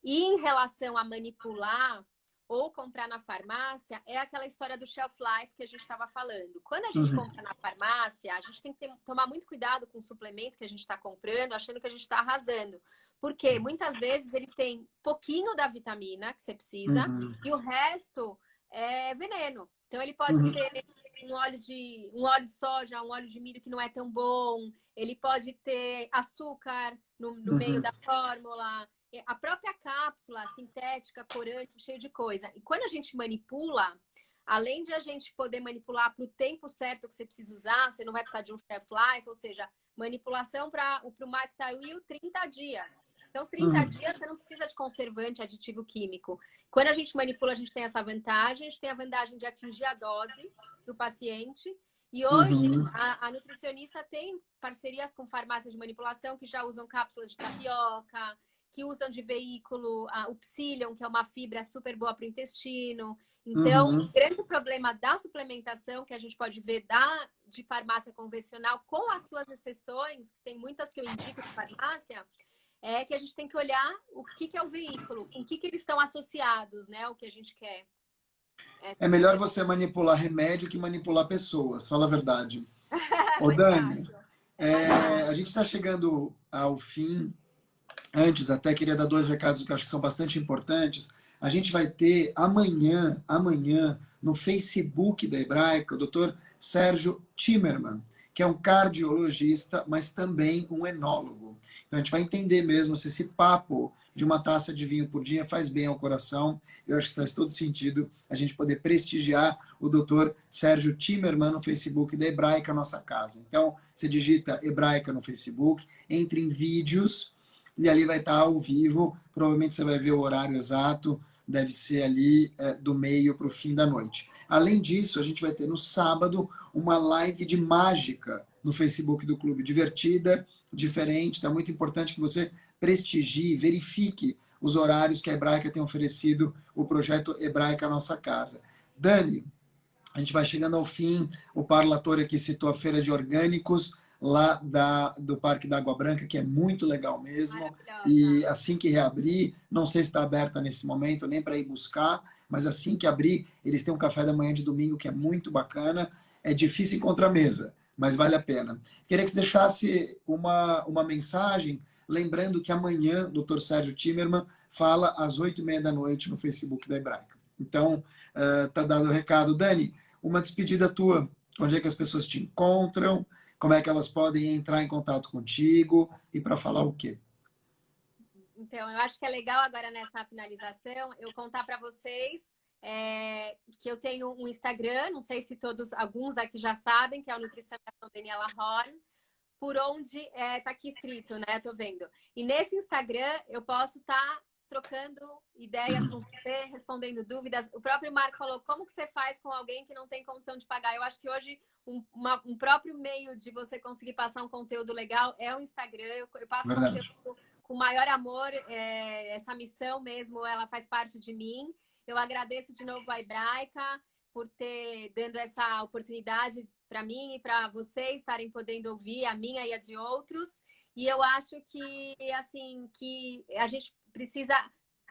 E em relação a manipular ou comprar na farmácia, é aquela história do shelf life que a gente estava falando. Quando a gente compra na farmácia, a gente tem que tomar muito cuidado com o suplemento que a gente está comprando, achando que a gente está arrasando. Porque muitas vezes ele tem pouquinho da vitamina que você precisa e o resto é veneno. Então ele pode ter um óleo de soja, um óleo de milho que não é tão bom, ele pode ter açúcar no meio da fórmula, a própria cápsula sintética, corante, cheio de coisa. E quando a gente manipula, além de a gente poder manipular para o tempo certo que você precisa usar, você não vai precisar de um shelf life, ou seja, manipulação para o Mark Tawil 30 dias. Então, 30 dias você não precisa de conservante, aditivo químico. Quando a gente manipula, a gente tem essa vantagem, a gente tem a vantagem de atingir a dose do paciente. E hoje, a nutricionista tem parcerias com farmácias de manipulação que já usam cápsulas de tapioca, que usam de veículo o psyllium, que é uma fibra super boa para o intestino. Então, o grande problema da suplementação, que a gente pode ver de farmácia convencional, com as suas exceções, que tem muitas que eu indico de farmácia, é que a gente tem que olhar o que é o veículo, com o que eles estão associados, né? O que a gente quer. É melhor você manipular remédio que manipular pessoas, fala a verdade. Ô, Dani, a gente está chegando ao fim. Antes, até queria dar 2 recados que eu acho que são bastante importantes. A gente vai ter amanhã, no Facebook da Hebraica, o Dr. Sérgio Timerman, que é um cardiologista, mas também um enólogo. Então a gente vai entender mesmo se esse papo de uma taça de vinho por dia faz bem ao coração. Eu acho que faz todo sentido a gente poder prestigiar o Dr. Sérgio Timerman no Facebook da Hebraica Nossa Casa. Então, você digita Hebraica no Facebook, entre em vídeos, e ali vai estar ao vivo. Provavelmente você vai ver o horário exato deve ser ali do meio para o fim da noite. Além disso, a gente vai ter no sábado uma live de mágica no Facebook do Clube, divertida, diferente. Então é muito importante que você prestigie, verifique os horários que a Hebraica tem oferecido, o projeto Hebraica Nossa Casa. Dani, a gente vai chegando ao fim. O Parlatório aqui citou a Feira de Orgânicos, lá do Parque da Água Branca, que é muito legal mesmo. E assim que reabrir, não sei se está aberta nesse momento, nem para ir buscar, mas assim que abrir, eles têm um café da manhã de domingo que é muito bacana. É difícil encontrar mesa, mas vale a pena. Queria que você deixasse uma mensagem, lembrando que amanhã o Dr. Sérgio Timerman fala às 8h30 da noite no Facebook da Hebraica. Então, tá dado o recado. Dani, uma despedida tua. Onde é que as pessoas te encontram? Como é que elas podem entrar em contato contigo? E para falar o quê? Então, eu acho que é legal agora nessa finalização eu contar para vocês que eu tenho um Instagram, não sei se todos, alguns aqui já sabem, que é o Nutrição Daniela Horn, por onde tá aqui escrito, né? Tô vendo. E nesse Instagram eu posso estar trocando ideias com você, respondendo dúvidas. O próprio Marco falou, como que você faz com alguém que não tem condição de pagar? Eu acho que hoje um próprio meio de você conseguir passar um conteúdo legal é o Instagram. Eu passo Verdade. conteúdo com o maior amor. Essa missão mesmo, ela faz parte de mim. Eu agradeço de novo a Hebraica por ter dando essa oportunidade para mim e para vocês estarem podendo ouvir a minha e a de outros. E eu acho que assim que a gente precisa,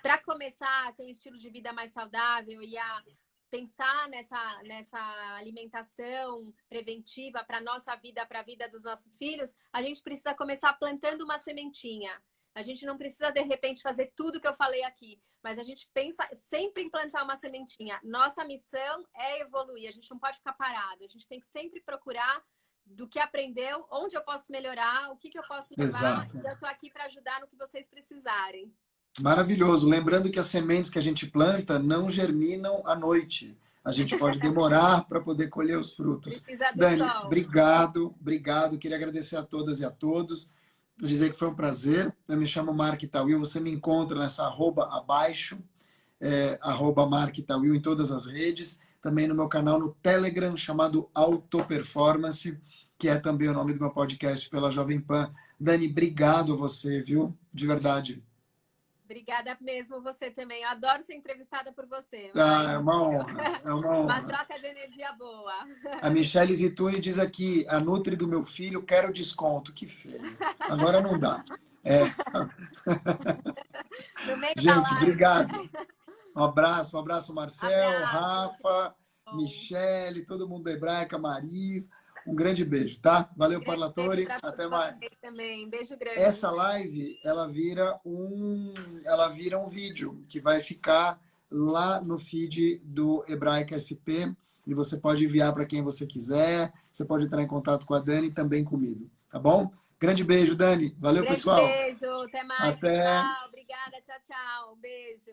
para começar a ter um estilo de vida mais saudável e a pensar nessa alimentação preventiva para a nossa vida, para a vida dos nossos filhos, a gente precisa começar plantando uma sementinha. A gente não precisa, de repente, fazer tudo que eu falei aqui, mas a gente pensa sempre em plantar uma sementinha. Nossa missão é evoluir, a gente não pode ficar parado, a gente tem que sempre procurar do que aprendeu, onde eu posso melhorar, o que eu posso levar. Exato. E eu estou aqui para ajudar no que vocês precisarem. Maravilhoso. Lembrando que as sementes que a gente planta não germinam à noite. A gente pode demorar para poder colher os frutos. Precisa do Dani, sol. obrigado. Queria agradecer a todas e a todos. Dizer que foi um prazer. Eu me chamo Mark Tawil. Você me encontra nessa arroba abaixo, arroba Mark Tawil em todas as redes. Também no meu canal no Telegram, chamado Auto Performance, que é também o nome do meu podcast pela Jovem Pan. Dani, obrigado a você, viu? De verdade. Obrigada mesmo, você também. Eu adoro ser entrevistada por você. É uma honra, é uma Uma honra. troca de energia boa. A Michele Zituni diz aqui, a Nutri do meu filho, quero desconto. Que feio. Agora não dá. No meio da Gente, live. obrigado. Um abraço, Marcel, Abraço. Rafa, Michele, todo mundo da Hebraica, Maris. Um grande beijo, tá? Valeu, Grande beijo Parlatori. para Até todos mais. vocês também. Beijo grande. Essa live, ela vira um vídeo que vai ficar lá no feed do Hebraica SP e você pode enviar para quem você quiser. Você pode entrar em contato com a Dani e também comigo, tá bom? Grande beijo, Dani. Valeu, Grande pessoal. beijo. Até mais, Até. pessoal. Obrigada. Tchau, tchau. Um beijo.